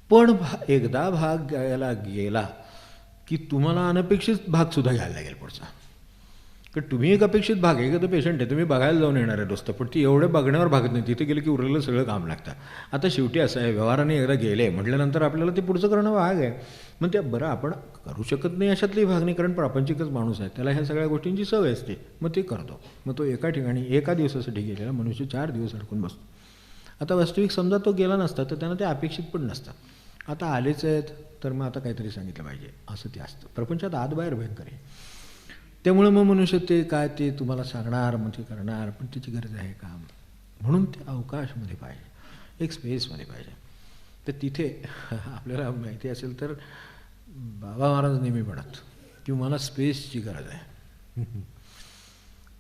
पण एकदा भाग घ्यायला गेला की तुम्हाला अनपेक्षित भागसुद्धा घ्यायला लागेल पुढचा. कारण तुम्ही एक अपेक्षित भाग आहे का, तो पेशंट आहे, तुम्ही बघायला जाऊन येणार आहे नुसतं, पण ती एवढं बघण्यावर भागत नाही. तिथे गेलं की उरलेलं सगळं काम लागतं. आता शेवटी असं आहे, व्यवहाराने एकदा गेले म्हटल्यानंतर आपल्याला ते पुढचं करणं भाग आहे. मग त्या बरं आपण करू शकत नाही अशातली भाग नाही, कारण प्रापंचिकच माणूस आहे, त्याला ह्या सगळ्या गोष्टींची सवय असते, मग ते करतो. मग तो एका ठिकाणी एका दिवसासाठी गेलेला मनुष्य 4 दिवस अडकून बसतो. आता वास्तविक समजा तो गेला नसता तर त्यांना ते अपेक्षित पण नसतं. आता आलेच आहेत तर मग आता काहीतरी सांगितलं पाहिजे असं ते असतं. प्रपंचात आत बाहेर भयंकर आहे. त्यामुळे मग मनुष्य ते काय ते तुम्हाला सांगणार, मग ते करणार, पण त्याची गरज आहे का, म्हणून ते अवकाशमध्ये पाहिजे, एक स्पेसमध्ये पाहिजे. तर तिथे आपल्याला माहिती असेल तर बाबा महाराज नेहमी म्हणत की मला स्पेसची गरज आहे.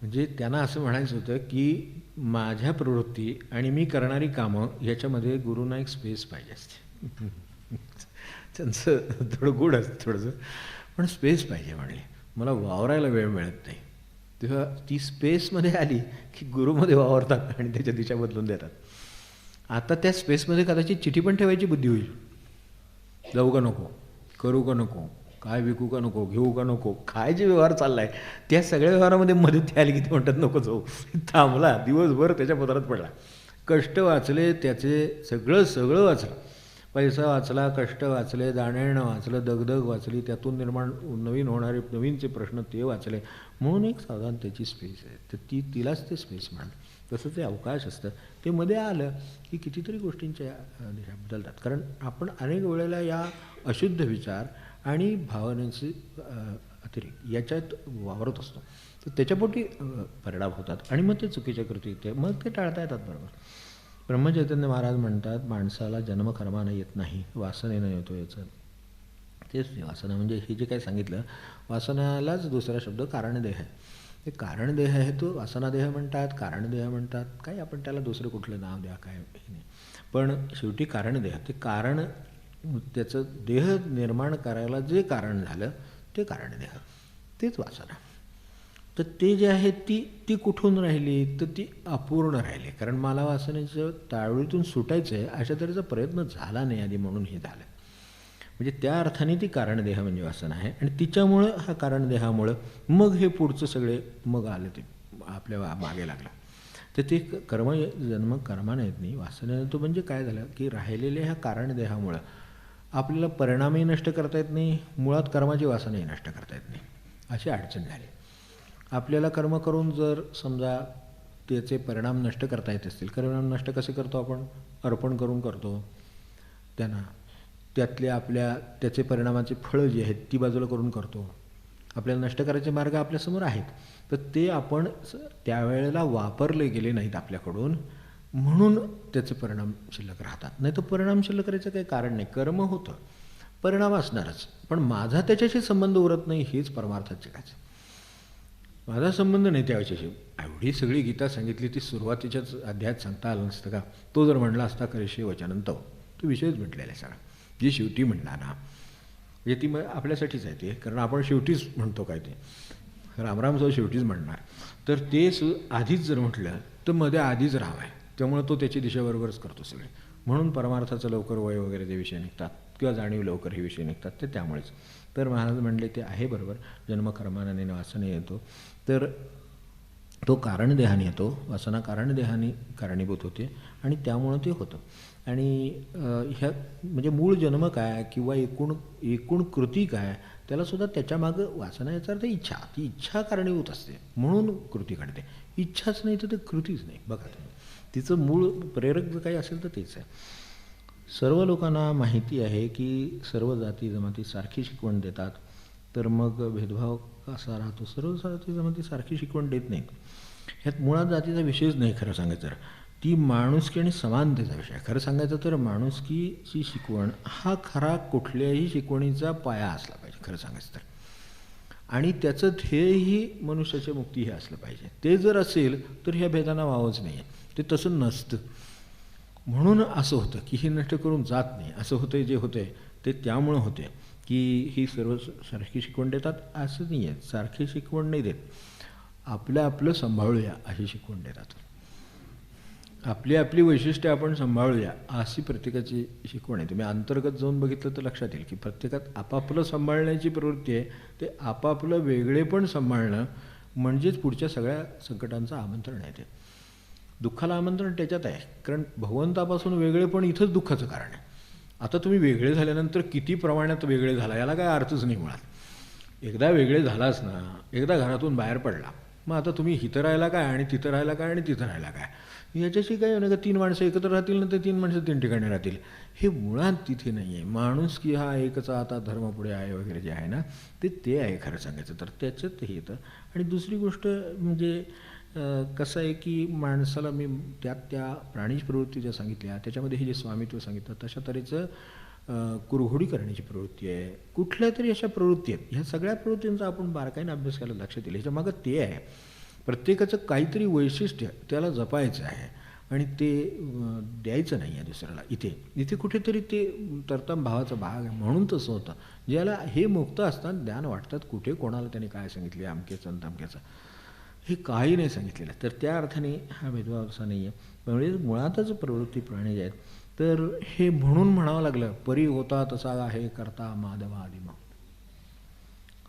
म्हणजे त्यांना असं म्हणायचं होतं की माझ्या प्रवृत्ती आणि मी करणारी कामं ह्याच्यामध्ये गुरूंना एक स्पेस पाहिजे असते. त्यांचं थोडं गुढ असतं थोडंसं, पण स्पेस पाहिजे म्हणले. मला वावरायला वेळ मिळत नाही, तेव्हा ती स्पेसमध्ये आली की गुरुमध्ये वावरतात आणि त्याच्या दिशा बदलून देतात. आता त्या स्पेसमध्ये कदाचित चिठी पण ठेवायची बुद्धी होईल, जाऊ का नको, करू का नको, काय विकू का नको, घेऊ का नको, काय जे व्यवहार चालला आहे त्या सगळ्या व्यवहारामध्ये मध्ये ते आली की ते म्हणतात नको जाऊ, थांबला दिवसभर त्याच्या पदरात पडला. कष्ट वाचले त्याचे, सगळं वाचलं, पैसा वाचला, कष्ट वाचले, जाणं वाचलं, दगदग वाचली, त्यातून निर्माण नवीन होणारे नवीनचे प्रश्न ते वाचले. म्हणून एक साधारण त्याची स्पेस आहे, तर तिलाच ते स्पेस म्हणतात. तसं ते अवकाश असतं, ते मध्ये आलं की कितीतरी गोष्टींच्या दिशा बदलतात. कारण आपण अनेक वेळेला या अशुद्ध विचार आणि भावनेचे अतिरेक याच्यात वावरत असतो, तर त्याच्यापोटी परिणाम होतात आणि मग ते चुकीच्या कृती येते, मग ते टाळता येतात. बरोबर, ब्रह्मचैतन्य महाराज म्हणतात माणसाला जन्मकर्मानं येत नाही, वासनेनं येतो. याचं तेच वासना म्हणजे हे जे काय सांगितलं, वासनालाच दुसरा शब्द कारणदेह आहे. हे कारणदेह आहे, तो वासनादेह म्हणतात, कारणदेह म्हणतात, काही आपण त्याला दुसरं कुठलं नाव द्या, काय हे नाही. पण शेवटी कारणदेह, ते कारण, त्याचं देह निर्माण करायला जे कारण झालं ते कारणदेह, तेच वासना. तर ते जे आहे ती कुठून राहिली, तर ती अपूर्ण राहिली. कारण मला वासनेचं ताळवीतून सुटायचं आहे अशा तऱ्हेचा प्रयत्न झाला नाही आधी, म्हणून हे झालं. म्हणजे त्या अर्थाने ती कारणदेह म्हणजे वासना आहे. आणि तिच्यामुळं, हा कारणदेहामुळं मग हे पुढचं सगळे मग आलं, ते आपल्या मागे लागलं. तर ते जन्म कर्माने येत नाही, वासनेनं. तो म्हणजे काय झालं की राहिलेल्या ह्या कारणदेहामुळं आपल्याला परिणामही नष्ट करता येत नाही, मुळात कर्माची वासनाही नष्ट करता येत नाही, अशी अडचण झाली. आपल्याला कर्म करून जर समजा त्याचे परिणाम नष्ट करता येत असतील, परिणाम नष्ट कसे करतो आपण? अर्पण करून करतो त्यांना. त्यातले त्याचे परिणामाचे फळं जी आहेत ती बाजूला करून करतो. आपल्याला नष्ट करायचे मार्ग आपल्यासमोर आहेत, तर ते आपण त्यावेळेला वापरले गेले नाहीत आपल्याकडून, म्हणून त्याचे परिणाम शिल्लक राहतात. नाही तर परिणाम शिल्लक करायचं काही कारण नाही. कर्म होतं, परिणाम असणारच, पण माझा त्याच्याशी संबंध उरत नाही, हेच परमार्थात जगायचं. माझा संबंध नाही त्याविषयी. एवढी सगळी गीता सांगितली, ती सुरुवातीच्याच अध्यायात सांगता आलं नसतं का? तो जर म्हणला असता करिष्ये वचनं तव, तो विषयच म्हटलेला आहे सगळा. जी शेवटी म्हणला ना, म्हणजे ती आपल्यासाठीच आहे ते, कारण आपण शेवटीच म्हणतो काय ते रामरामसह शेवटीच म्हणणार. तर ते आधीच जर म्हटलं तर मध्ये आधीच राम आहे, त्यामुळे तो त्याची दिशा बरोबरच करतो सगळे. म्हणून परमार्थाचं लवकर वय वगैरे जे विषय निघतात, किंवा जाणीव लवकर हे विषय निघतात, ते त्यामुळेच. तर महाराज म्हणले ते आहे बरोबर, जन्मकर्माने वासने येतो, तर तो कारणदेहाने येतो, वासना कारणदेहाने कारणीभूत होते, आणि त्यामुळं ते होतं. आणि ह्या म्हणजे मूळ जन्म काय किंवा एकूण कृती काय, त्यालासुद्धा त्याच्यामागं वासना, याचा अर्थ इच्छा, ती इच्छा कारणीभूत असते, म्हणून कृती घडते. इच्छाच नाही तर ते कृतीच नाही. बघा तुम्ही, तिचं मूळ प्रेरक जर काही असेल तर तेच आहे. सर्व लोकांना माहिती आहे की सर्व जाती जमाती सारखी शिकवण देतात, तर मग भेदभाव कसा राहतो? सर्व जाती जमाती सारखी शिकवण देत नाहीत. ह्यात मुळात जातीचा विषयच नाही खरं सांगायचं तर. ती माणुसकी आणि समानतेचा विषय आहे. खरं सांगायचं तर माणुसकीची शिकवण हा खरा कुठल्याही शिकवणीचा पाया असला पाहिजे, खरं सांगायचं तर. आणि त्याचं ध्येयही मनुष्याची मुक्ती हे असलं पाहिजे. ते जर असेल तर ह्या भेदांना वावच नाही आहे. ते तसं नसतं, म्हणून असं होतं की हे नष्ट करून जात नाही. असं होतं, जे होतं ते त्यामुळं होते की ही सर्व सारखी शिकवण देतात असं नाही आहे. सारखी शिकवण नाही देत, आपलं सांभाळूया अशी शिकवण देतात. आपली वैशिष्ट्ये आपण सांभाळूया अशी प्रत्येकाची शिकवण आहे. तुम्ही अंतर्गत जाऊन बघितलं तर लक्षात येईल की प्रत्येकात आपापलं सांभाळण्याची प्रवृत्ती आहे. ते आपापलं वेगळेपण सांभाळणं म्हणजेच पुढच्या सगळ्या संकटांचं आमंत्रण आहे. ते दुःखाला आमंत्रण त्याच्यात आहे, कारण भगवंतापासून वेगळेपण इथंच दुःखाचं कारण आहे. आता तुम्ही वेगळे झाल्यानंतर किती प्रमाणात वेगळे झाला याला काय अर्थच नाही मुळात. एकदा वेगळे झालाच ना, एकदा घरातून बाहेर पडला, मग आता तुम्ही इथं राहायला काय आणि तिथं राहायला काय आणि तिथं राहायला काय, याच्याशी काय होणार का? 3 माणसं एकत्र राहतील ना, तर 3 माणसं 3 ठिकाणी राहतील. हे मुळात तिथे नाही आहे. माणूस की हा एकचा आता धर्म पुढे आहे वगैरे जे आहे ना, ते आहे खरं सांगायचं तर. त्याच्यात हे येतं. आणि दुसरी गोष्ट म्हणजे कसं आहे की माणसाला मी त्या प्राणीज प्रवृत्ती ज्या सांगितल्या त्याच्यामध्ये हे जे स्वामित्व सांगितलं तशा तऱ्हेचं कुरघोडी करण्याची प्रवृत्ती आहे. कुठल्या तरी अशा प्रवृत्ती आहेत. ह्या सगळ्या प्रवृत्तींचा आपण बारकाईने अभ्यास करायला लक्षात येईल. ह्याच्या मागं ते आहे, प्रत्येकाचं काहीतरी वैशिष्ट्य त्याला जपायचं आहे आणि ते द्यायचं नाही आहे दुसऱ्याला. इथे कुठेतरी ते तरतम भावाचा भाग आहे, म्हणून तसं होतं. ज्याला हे मुक्त असतात ज्ञान वाटतात, कुठे कोणाला त्याने काय सांगितले अमक्याचं आणि तमक्याचं हे काही नाही सांगितलेलं. तर त्या अर्थाने हा भेदभाव असा नाही आहे. म्हणजे मुळातच प्रवृत्ती प्राणी आहेत. तर हे म्हणून म्हणावं लागलं, परी होता तसा आहे करता माधवादिमा,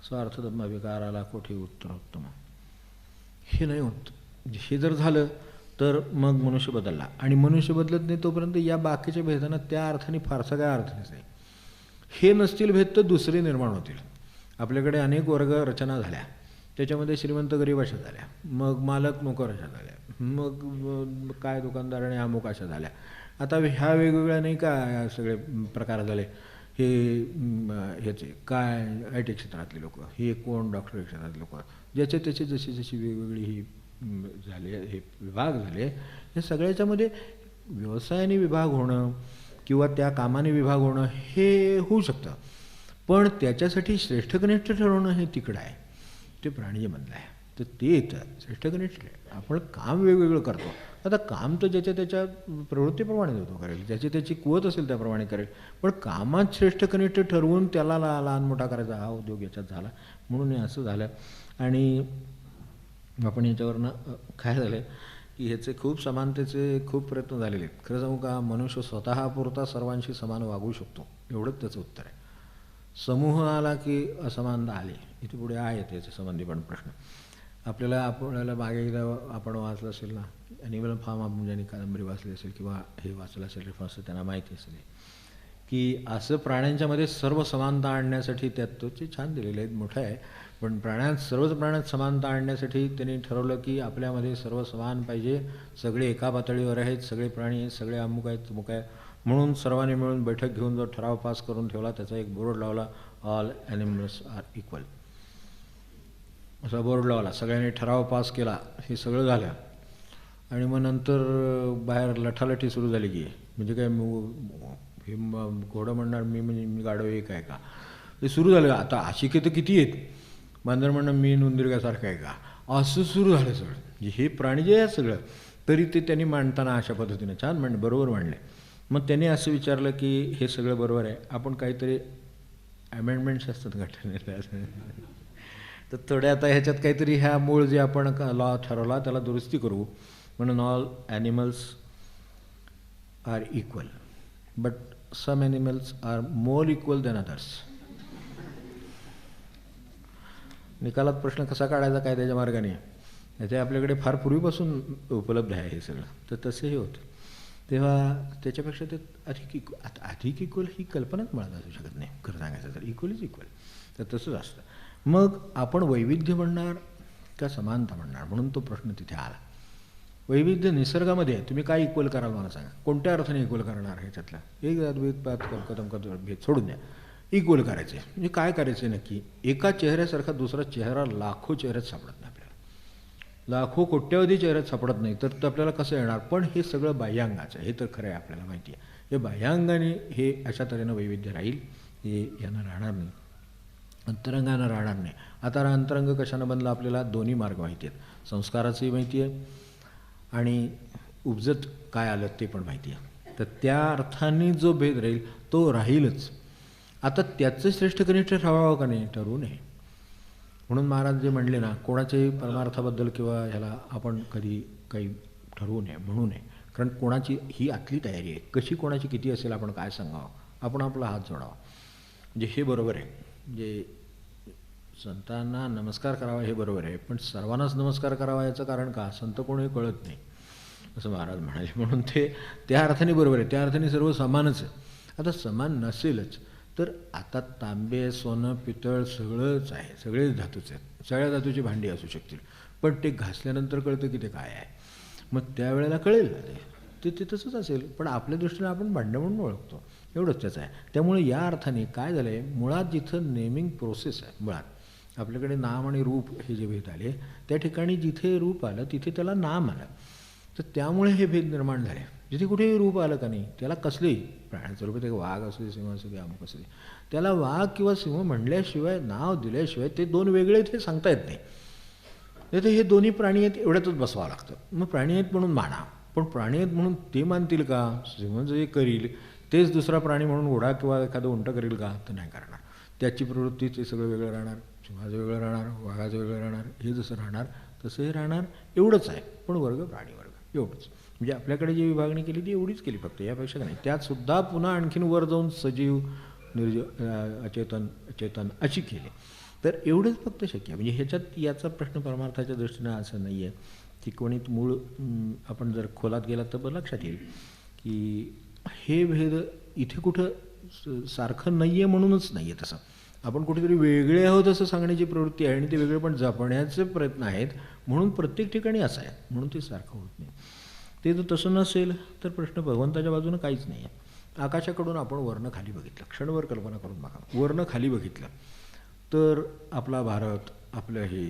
स्वार्थधम्म विकाराला कोठे उत्तरोत्तम. हे नाही होत. हे जर झालं तर मग मनुष्य बदलला, आणि मनुष्य बदलत नाही तोपर्यंत या बाकीच्या भेदांना त्या अर्थाने फारसा काय अर्थ नाही. हे नसतील भेद तर दुसरे निर्माण होतील. आपल्याकडे अनेक वर्ग रचना झाल्या, त्याच्यामध्ये श्रीमंत गरीब अशा झाल्या, मग मालक नोकर अशा झाल्या, मग काय दुकानदार आणि अमुक अशा झाल्या. आता ह्या वेगवेगळ्या नाही का सगळे प्रकार झाले. हे ह्याचे काय IT क्षेत्रातले लोक, हे कोण डॉक्टर क्षेत्रातले लोक, ज्याचे त्याचे जशी वेगवेगळी ही झाले, हे विभाग झाले. या सगळ्याच्यामध्ये व्यवसायाने विभाग होणं किंवा त्या कामाने विभाग होणं हे होऊ शकतं, पण त्याच्यासाठी श्रेष्ठ कनिष्ठ ठरवणं हे तिकडं आहे. ते प्राणीमधलं आहे. तर ते येतं श्रेष्ठ कनिष्ठ. आपण काम वेगवेगळं करतो. आता काम तर ज्याच्या त्याच्या प्रवृत्तीप्रमाणे होतो करेल, ज्याची त्याची कुवत असेल त्याप्रमाणे करेल. पण कामात श्रेष्ठ कनिष्ठ ठरवून त्याला लहान मोठा करायचा हा उद्योग याच्यात झाला म्हणून हे असं झालं. आणि आपण याच्यावरनं काय झालं की ह्याचे खूप समानतेचे खूप प्रयत्न झालेले आहेत. खरं सांगू का, मनुष्य स्वतःपुरता सर्वांशी समान वागू शकतो एवढंच त्याचं उत्तर आहे. समूह आला की असमानता आली. इथे पुढे आहे त्याच्या संबंधी पण प्रश्न. आपल्याला मागे एकदा आपण वाचलं असेल ना, ॲनिमल फार्म, आपण ज्यांनी कादंबरी वाचली असेल किंवा हे वाचलं असेल रेफरन्स, त्यांना माहिती असेल की असं प्राण्यांच्यामध्ये सर्व समानता आणण्यासाठी त्यात तो ते छान दिलेलं आहे, मोठं आहे. पण सर्वच प्राण्यात समानता आणण्यासाठी त्यांनी ठरवलं की आपल्यामध्ये सर्व समान पाहिजे, सगळे एका पातळीवर आहेत, सगळे प्राणी आहेत, सगळे अमुक आहेत तमुक आहे. म्हणून सर्वांनी मिळून बैठक घेऊन जो ठराव पास करून ठेवला, त्याचा एक बोर्ड लावला, ऑल ॲनिमल्स आर इक्वल असा बोर्ड लावला. सगळ्यांनी ठराव पास केला. हे सगळं झालं आणि मग नंतर बाहेर लठालठी सुरू झाली की म्हणजे काय, हे घोडं म्हणणार मी गाढव एक आहे का, हे सुरू झालं. आता आशिके तर किती आहेत, बांदर म्हणणं मी उंदीरसारखं आहे का, असं सुरू झालं सगळं. म्हणजे हे प्राणी जे आहे सगळं, तरी ते त्यांनी मांडताना अशा पद्धतीनं छान बरोबर मांडले. मग त्यांनी असं विचारलं की हे सगळं बरोबर आहे, आपण काहीतरी अमेंडमेंट्स असतात घटनेला, तर थोड्या आता ह्याच्यात काहीतरी ह्या मूळ जे आपण लॉ ठरवला त्याला दुरुस्ती करू म्हणून all animals are equal but some animals are more equal than others. निकालात प्रश्न कसा काढायचा कायद्याच्या मार्गाने, याचे आपल्याकडे फार पूर्वीपासून उपलब्ध आहे हे सगळं. तर तसंही होतं. तेव्हा त्याच्यापेक्षा ते अधिक इक्वल ही कल्पनाच मुळात असू शकत नाही खरं सांगायचं तर. इक्वल इज इक्वल, तर तसंच असतं. मग आपण वैविध्य म्हणणार का समानता म्हणणार, म्हणून तो प्रश्न तिथे आला. वैविध्य निसर्गामध्ये आहे, तुम्ही काय इक्वल कराल मला सांगा, कोणत्या अर्थाने इक्वल करणार ह्याच्यातला एक जातभेद पात भेद सोडून द्या, इक्वल करायचे म्हणजे काय करायचे नक्की. एका चेहऱ्यासारखा दुसरा चेहरा लाखो चेहऱ्यात सापडत नाही आपल्याला, लाखो कोट्यावधी चेहऱ्यात सापडत नाही, तर आपल्याला कसं येणार. पण हे सगळं बाह्यांगाचं, हे तर खरं आहे आपल्याला माहिती आहे. हे बाह्यांगाने हे अशा तऱ्हेनं वैविध्य राहील, हे यांना राहणार नाही, अंतरंगानं राहणार नाही. आता अंतरंग कशानं बनलं आपल्याला दोन्ही मार्ग माहिती आहेत, संस्काराचंही माहिती आहे आणि उपजत काय आलं ते पण माहिती आहे. तर त्या अर्थाने जो भेद राहील तो राहीलच. आता त्याचं श्रेष्ठ कनिष्ठ ठरवावं का नाही, ठरवू नये. म्हणून महाराज जे म्हणले ना, कोणाच्याही परमार्थाबद्दल किंवा ह्याला आपण कधी काही ठरवू नये, म्हणू नये. कारण कोणाची ही आतली तयारी आहे, कशी कोणाची किती असेल आपण काय सांगावं, आपण आपला हात जोडावा. म्हणजे हे बरोबर आहे, म्हणजे संतांना नमस्कार करावा हे बरोबर आहे, पण सर्वांनाच नमस्कार करावा याचं कारण का, संत कोणी कळत नाही असं महाराज म्हणाले. म्हणून ते त्या अर्थाने बरोबर आहे, त्या अर्थाने सर्व समानच आहे. आता समान नसेलच तर आता तांबे सोनं पितळ सगळंच आहे, सगळेच धातूच आहेत, सगळ्या धातूची भांडी असू शकतील, पण ते घासल्यानंतर कळतं की ते काय आहे. मग त्यावेळेला कळेल ना ते तसंच असेल, पण आपल्या दृष्टीने आपण भांडं म्हणून ओळखतो, एवढंच त्याचं आहे. त्यामुळे या अर्थाने काय झालं आहे, मुळात जिथं नेमिंग प्रोसेस आहे, मुळात आपल्याकडे नाम आणि रूप हे जे भेद आले, त्या ठिकाणी जिथे रूप आलं तिथे त्याला नाम आलं, तर त्यामुळे हे भेद निर्माण झाले. जिथे कुठेही रूप आलं का नाही, त्याला कसलेही प्राण्याचं रूप, ते वाघ असू दे, सिंह असू दे, अमुक असू दे, त्याला वाघ किंवा सिंह म्हणल्याशिवाय, नाव दिल्याशिवाय ते दोन वेगळे ते सांगता येत नाही. नाही तर हे दोन्ही प्राणी आहेत एवढ्यातच बसवावं लागतं. मग प्राणी आहेत म्हणून माना, पण प्राणी आहेत म्हणून ते मानतील का, सिंह जे करील तेच दुसरा प्राणी म्हणून घोडा किंवा एखादं उंट करेल का, तर नाही करणार. त्याची प्रवृत्ती ते सगळं वेगळं राहणार, सिंहाचं वेगळं राहणार, वाघाचं वेगळं राहणार, हे जसं राहणार तसं हे राहणार, एवढंच आहे. पण वर्ग प्राणी वर्ग एवढंच. म्हणजे आपल्याकडे जी विभागणी केली ती एवढीच केली फक्त, यापेक्षा नाही. त्यातसुद्धा पुन्हा आणखीन वर जाऊन सजीव, निर्जीव, चेतन अशी केली, तर एवढंच फक्त शक्य आहे. म्हणजे ह्याच्यात याचा प्रश्न परमार्थाच्या दृष्टीनं असं नाही आहे की कोणी मूळ आपण जर खोलात गेलात तर लक्षात येईल की हे भेद इथे कुठं सारखं नाही आहे म्हणूनच नाही आहे. तसं आपण कुठेतरी वेगळे आहोत असं सांगण्याची प्रवृत्ती आहे आणि ते वेगळे पण जपण्याचे प्रयत्न आहेत, म्हणून प्रत्येक ठिकाणी असं आहे, म्हणून ते सारखं होत नाही. ते जर तसं नसेल तर प्रश्न भगवंताच्या बाजूनं काहीच नाही आहे. आकाशाकडून आपण वर्ण खाली बघितलं, क्षणभर कल्पना करून बघा, वर्ण खाली बघितलं तर आपला भारत, आपलं हे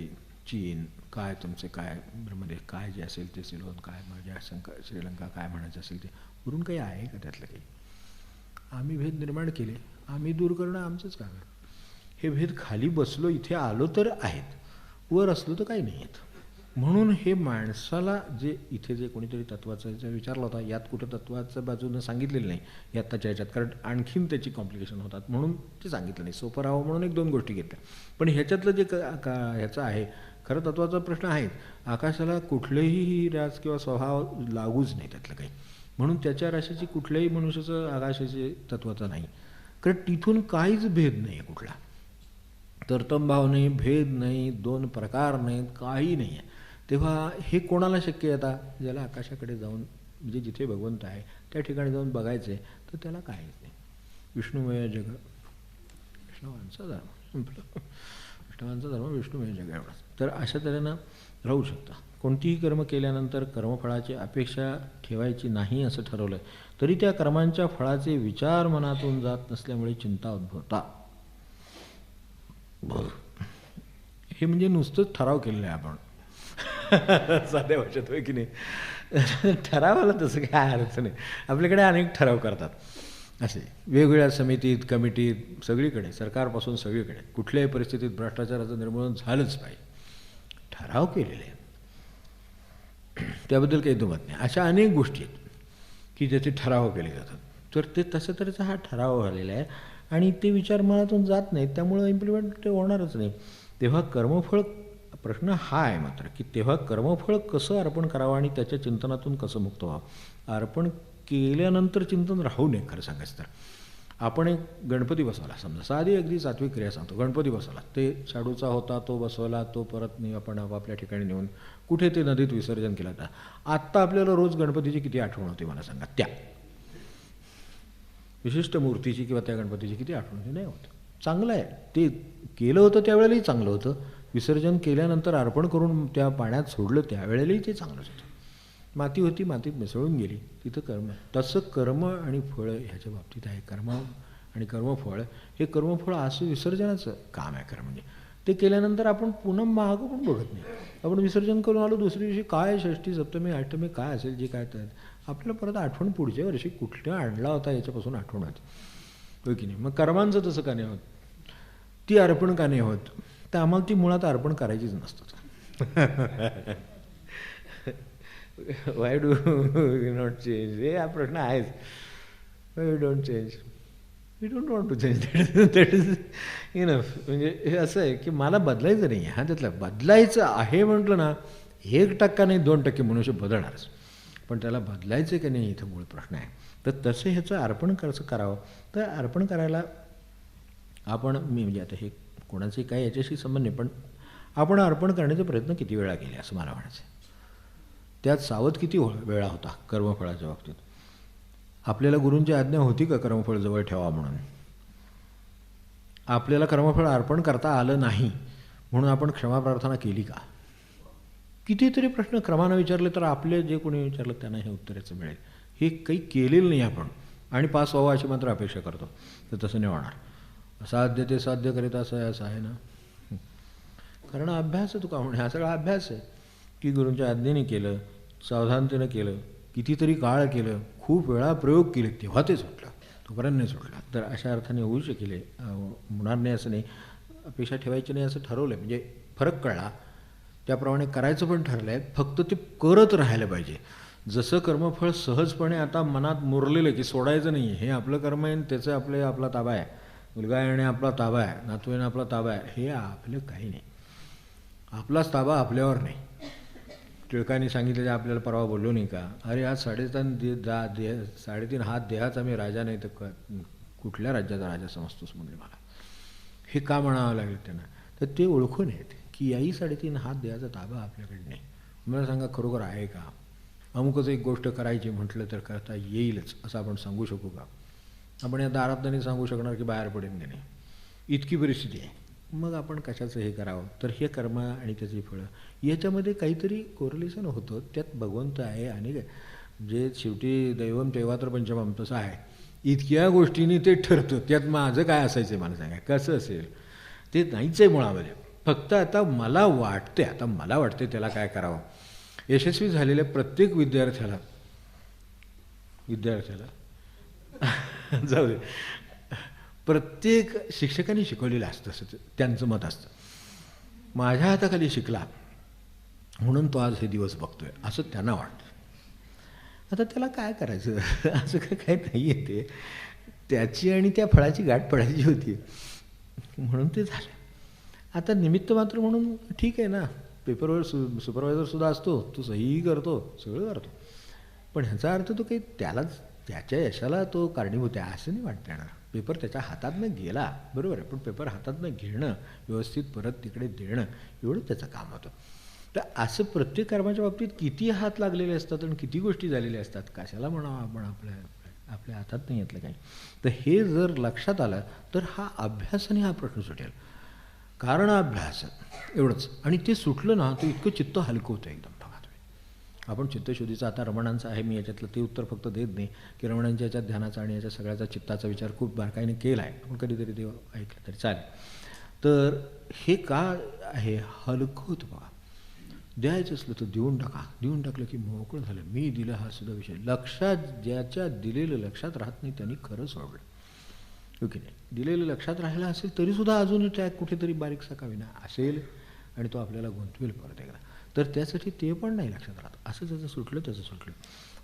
चीन, काय तुमचे काय ब्रह्मदेव, काय जे असेल ते सिलोन, काय माझ्या श्रीलंका, काय म्हणायचं असेल ते, वरून काही आहे का त्यातलं काही. आम्ही भेद निर्माण केले, आम्ही दूर करणं आमचंच काम आहे. हे भेद खाली बसलो, इथे आलो तर आहेत, वर असलं तर काही नाही येत. म्हणून हे माणसाला जे इथे जे कोणीतरी तत्त्वाचा विचारला होता, यात कुठं तत्त्वाच्या बाजूनं सांगितलेलं नाही यात्ताच्या ह्याच्यात, कारण आणखीन त्याची कॉम्प्लिकेशन होतात म्हणून ते सांगितलं नाही. सोपं राहावं म्हणून 1-2 गोष्टी घेतल्या. पण ह्याच्यातलं जे ह्याचं आहे खरं तत्त्वाचा प्रश्न आहे. आकाशाला कुठलेही राज किंवा स्वभाव लागूच नाही त्यातलं काही, म्हणून त्याच्या राशीची कुठल्याही मनुष्याचं आकाशाचे तत्त्वाचं नाही, कारण तिथून काहीच भेद नाही आहे कुठला. तरतमभाव नाही, भेद नाही, 2 प्रकार नाहीत, काही नाही आहे. तेव्हा हे कोणाला शक्य आहे आता? ज्याला आकाशाकडे जाऊन म्हणजे जिथे भगवंत आहे त्या ठिकाणी जाऊन बघायचं आहे, तर त्याला काहीच नाही. विष्णुमय जग, वैष्णवांचा धर्म संपलं. वैष्णवांचा धर्म विष्णुमय जग एवढाच. तर अशा तऱ्हेनं राहू शकता. कोणतीही कर्म केल्यानंतर कर्मफळाची अपेक्षा ठेवायची नाही असं ठरवलं तरी त्या कर्मांच्या फळाचे विचार मनातून जात नसल्यामुळे चिंता उद्भवता. हे म्हणजे नुसतंच ठराव केलेलं आहे आपण साध्या भाषेत, होय की नाही? ठरावाला तसं काय अर्थ नाही. आपल्याकडे अनेक ठराव करतात असे वेगवेगळ्या समितीत, कमिटीत, सगळीकडे, सरकारपासून सगळीकडे कुठल्याही परिस्थितीत भ्रष्टाचाराचं निर्मूलन झालंच पाहिजे. ठराव केलेले आहेत, त्याबद्दल काही दुमत नाही. अशा अनेक गोष्टी आहेत की ज्याचे ठराव केले जातात. तर ते तसं तरीचा हा ठराव झालेला आहे आणि ते विचार मनातून जात नाहीत, त्यामुळं इम्प्लिमेंट ते होणारच नाही. तेव्हा कर्मफळ प्रश्न हा आहे मात्र की तेव्हा कर्मफळ कसं अर्पण करावं आणि त्याच्या चिंतनातून कसं मुक्त व्हावं. अर्पण केल्यानंतर चिंतन राहू नये. खरं सांगायचं तर आपण एक गणपती बसवला, समजा साधी अगदी सात्विक क्रिया सांगतो, गणपती बसवला, ते शाडूचा होता, तो बसवला, तो परत आपण आपापल्या ठिकाणी नेऊन कुठे ते नदीत विसर्जन केला होता. आत्ता आपल्याला रोज गणपतीची किती आठवण होते मला सांगा? त्या विशिष्ट मूर्तीची किंवा त्या गणपतीची किती आठवण होती? नाही होत. चांगलं आहे, ते केलं होतं त्यावेळेलाही चांगलं होतं. विसर्जन केल्यानंतर अर्पण करून त्या पाण्यात सोडलं त्यावेळेलाही ते चांगलंच होतं. माती होती, मातीत मिसळून गेली, तिथं कर्म. तसं कर्म आणि फळ ह्याच्या बाबतीत आहे. कर्म आणि कर्मफळ हे कर्मफळ असं विसर्जनाचं काम आहे खरं म्हणजे. ते केल्यानंतर आपण पुन्हा मागं पण बघत नाही. आपण विसर्जन करून आलो, दुसऱ्या दिवशी काय षष्ठी, सप्तमी, अष्टमी काय असेल जे काय तर आपल्याला परत आठवण पुढच्या वर्षी कुठल्या आणला होता याच्यापासून आठवण होती, होय की नाही? मग कर्मांचं तसं का नाही होत? ती अर्पण का नाही होत? तर आम्हाला ती मुळात अर्पण करायचीच नसतं. Why do you not change? हे हा प्रश्न आहेच. Why you don't change? We don't want to change. That is enough. म्हणजे हे असं आहे की मला बदलायचं नाही आहे. हा त्यातलं बदलायचं आहे म्हटलं ना, 1% नाही 2% मनुष्य बदलणारच, पण त्याला बदलायचं की नाही इथं मूळ प्रश्न आहे. तर तसं ह्याचं अर्पण कसं करावं? तर अर्पण करायला आपण म्हणजे आता हे कोणाचे काय याच्याशी संबंध नाही, पण आपण अर्पण करण्याचे प्रयत्न किती वेळा केले असं मला म्हणायचं आहे. त्यात सावध किती वेळा होता कर्मफळाच्या बाबतीत? आपल्याला गुरूंची आज्ञा होती का कर्मफळ जवळ ठेवा म्हणून? आपल्याला कर्मफळ अर्पण करता आलं नाही म्हणून आपण क्षमा प्रार्थना केली का? कितीतरी प्रश्न क्रमानं विचारले तर आपले जे कोणी विचारलं त्यांना हे उत्तराचं मिळेल. हे काही केलेलं नाही आपण आणि पास व्हावं अशी मात्र अपेक्षा करतो, तर तसं नाही होणार. असाध्य ते साध्य करीत असं आहे ना. कारण अभ्यास आहे तुका म्हणे, हा सगळा अभ्यास आहे की गुरूंच्या आज्ञेने केलं, सावधानतेनं केलं, कितीतरी काळ केलं, खूप वेळा प्रयोग केले, तेव्हा ते सुटलं, तोपर्यंत नाही सुटला. तर अशा अर्थाने होऊ शकेल, होणार नाही असं नाही. अपेक्षा ठेवायची नाही असं ठरवलं आहे, म्हणजे फरक कळला त्याप्रमाणे करायचं पण ठरलं आहे. फक्त ते करत राहायला पाहिजे. जसं कर्मफळ सहजपणे आता मनात मुरलेलं की सोडायचं नाही, हे आपलं कर्म आहे, त्याचं आपला ताबा आहे, मुलगा येणे आपला ताबा आहे, नातू येणे आपला ताबा आहे, हे आपलं काही नाही. आपलाच ताबा आपल्यावर नाही. टिळकांनी सांगितलेलं आपल्याला परवा बोललो नाही का, अरे आज 3.5 हात देहाचा मी राजा नाही तर कुठल्या राज्याचा राजा समजतोस म्हणजे मला. हे का म्हणावं लागेल त्यांना? तर ते ओळखून आहेत की याही 3.5 हात देहाचा ताबा आपल्याकडे नाही. मला सांगा खरोखर आहे का? अमुकच एक गोष्ट करायची म्हटलं तर करता येईलच असं आपण सांगू शकू का? आपण या दारात नाही सांगू शकणार की बाहेर पडेल नाही, इतकी परिस्थिती आहे. मग आपण कशाचं हे करावं? तर हे कर्म आणि त्याची फळं याच्यामध्ये काहीतरी कोरिलेशन होतं. त्यात भगवंत आहे आणि जे शेवटी दैवम तेव्हात्र पंचमम तसं आहे. इतक्या गोष्टींनी ते ठरतं. त्यात माझं काय असायचं आहे मला सांगा? कसं असेल ते नाहीच आहे मुळामध्ये. फक्त आता मला वाटते त्याला काय करावं. यशस्वी झालेल्या प्रत्येक विद्यार्थ्याला जाऊ दे, प्रत्येक शिक्षकांनी शिकवलेलं असतं असं त्यांचं मत असतं. माझ्या हाताखाली शिकला म्हणून तो आज हे दिवस बघतोय असं त्यांना वाटतं. आता त्याला काय करायचं असं काही नाही आहे. ते त्याची आणि त्या फळाची गाठ पडायची होती म्हणून ते झालं. आता निमित्त मात्र म्हणून ठीक आहे ना, पेपरवर सुपरवायझरसुद्धा असतो, तो सहीही करतो, सगळं करतो, पण ह्याचा अर्थ तो काही त्यालाच त्याच्या यशाला तो कारणीभूत आहे असं नाही वाटतं येणार. पेपर त्याच्या हातातनं गेला बरोबर आहे, पण पेपर हातातनं घेणं, व्यवस्थित परत तिकडे देणं एवढं त्याचं काम होतं. तर असं प्रत्येक कर्माच्या बाबतीत किती हात लागलेले असतात आणि किती गोष्टी झालेल्या असतात, कशाला म्हणावं आपण आपल्या हातात नाही येतलं काही. तर हे जर लक्षात आलं तर हा अभ्यासाने हा प्रश्न सुटेल. कारण अभ्यास एवढंच, आणि ते सुटलं ना तर इतकं चित्त हलकं होतं एकदम. बघा तुम्ही, आपण चित्तशुद्धीचं आता रमणांचं आहे, मी याच्यातलं ते उत्तर फक्त देत नाही की रमणांच्या याच्यात ध्यानाचा आणि याच्या सगळ्याचा चित्ताचा विचार खूप बारकाईने केला आहे, आपण कधीतरी ते ऐकलं तरी चालेल. तर हे का आहे, हलकं होतं. बघा, द्यायचं असलं तर देऊन टाका, देऊन टाकलं की मोकळं झालं. मी दिलं हा सुद्धा विषय लक्षात, ज्याच्या दिलेलं लक्षात राहत नाही त्यांनी खरं सोडलं, हो की नाही. दिलेलं लक्षात राहिलं असेल तरीसुद्धा अजून त्या कुठेतरी बारीकसा का विना असेल आणि तो आपल्याला गुंतवेल परत एकदा, तर त्यासाठी ते पण नाही लक्षात राहत. असं त्याचं सुटलं त्याचं सुटलं.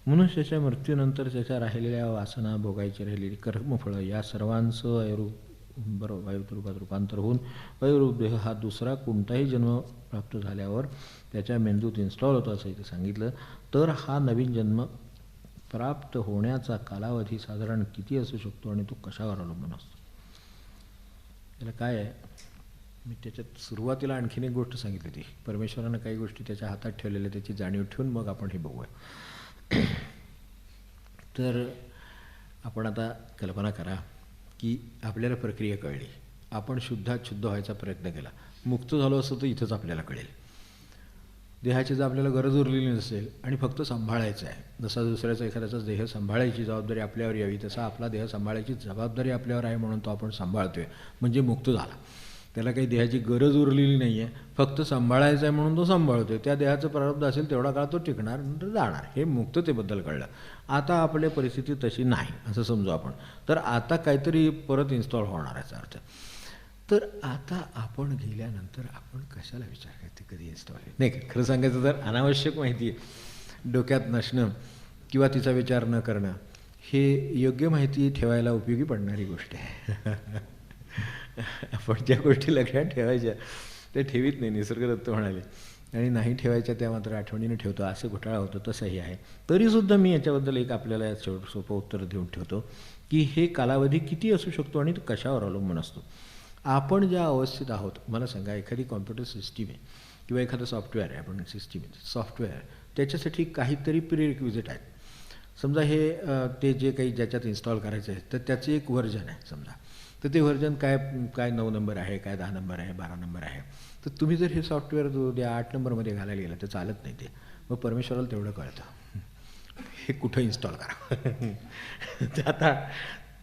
मनुष्याच्या मृत्यूनंतर त्याच्या राहिलेल्या वासना, भोगायची राहिलेली कर्मफळं या सर्वांचं वायुरूपात रूपांतर होऊन वायुरूप देह हा दुसरा कोणताही जन्म प्राप्त झाल्यावर त्याच्या मेंदूत इन्स्टॉल होतो असं इथे सांगितलं. तर हा नवीन जन्म प्राप्त होण्याचा कालावधी साधारण किती असू शकतो आणि तो कशावर अवलंबून असतो. त्याला काय आहे, मी त्याच्यात सुरुवातीला आणखीन एक गोष्ट सांगितली होती. परमेश्वरानं काही गोष्टी त्याच्या हातात ठेवलेल्या त्याची जाणीव ठेवून मग आपण हे बघूया. तर आपण आता कल्पना करा की आपल्याला प्रक्रिया कळली, आपण शुद्धात शुद्ध व्हायचा प्रयत्न केला, मुक्त झालो असं तर इथंच आपल्याला कळेल. देहाची जर आपल्याला गरज उरलेली नसेल आणि फक्त सांभाळायचं आहे, जसा दुसऱ्याचा एखाद्याचा देह सांभाळायची जबाबदारी आपल्यावर यावी तसा आपला देह सांभाळायची जबाबदारी आपल्यावर आहे म्हणून तो आपण सांभाळतोय म्हणजे मुक्त झाला. त्याला काही देहाची गरज उरलेली नाही आहे, फक्त सांभाळायचं आहे म्हणून तो सांभाळतोय. त्या देहाचं प्रारब्ध असेल तेवढा काळ तो टिकणार, नंतर जाणार. हे मुक्ततेबद्दल कळलं. आता आपली परिस्थिती तशी नाही असं समजू आपण, तर आता काहीतरी परत इन्स्टॉल होणार याचा अर्थ. तर आता आपण गेल्यानंतर आपण कशाला विचार करते कधी इन्स्टॉल नाही का. खरं सांगायचं तर अनावश्यक माहिती डोक्यात नसणं किंवा तिचा विचार न करणं हे योग्य माहिती ठेवायला उपयोगी पडणारी गोष्ट आहे. आपण ज्या गोष्टी लक्षात ठेवायच्या ते ठेवीत नाही, निसर्गदत्त म्हणाले, आणि नाही ठेवायच्या त्या मात्र आठवणीने ठेवतो. असं घोटाळा होतो तसंही आहे. तरीसुद्धा मी याच्याबद्दल एक आपल्याला सोपं उत्तर देऊन ठेवतो की हे कालावधी किती असू शकतो आणि तो कशावर अवलंबून असतो. आपण ज्या अवस्थेत आहोत, मला सांगा, एखादी कॉम्प्युटर सिस्टीम आहे किंवा एखादं सॉफ्टवेअर आहे, आपण सिस्टीम आहे सॉफ्टवेअर, त्याच्यासाठी काहीतरी प्रिरिक्विजिट आहेत. समजा हे ते जे काही ज्याच्यात इन्स्टॉल करायचं आहे तर त्याचं एक व्हर्जन आहे समजा, तर ते व्हर्जन काय 9 नंबर आहे, काय 10 नंबर आहे, 12 नंबर आहे. तर तुम्ही जर हे सॉफ्टवेअर उद्या 8 नंबरमध्ये घालायला गेलं तर चालत नाही ते. मग परमेश्वराला तेवढं कळतं हे कुठं इन्स्टॉल करा. आता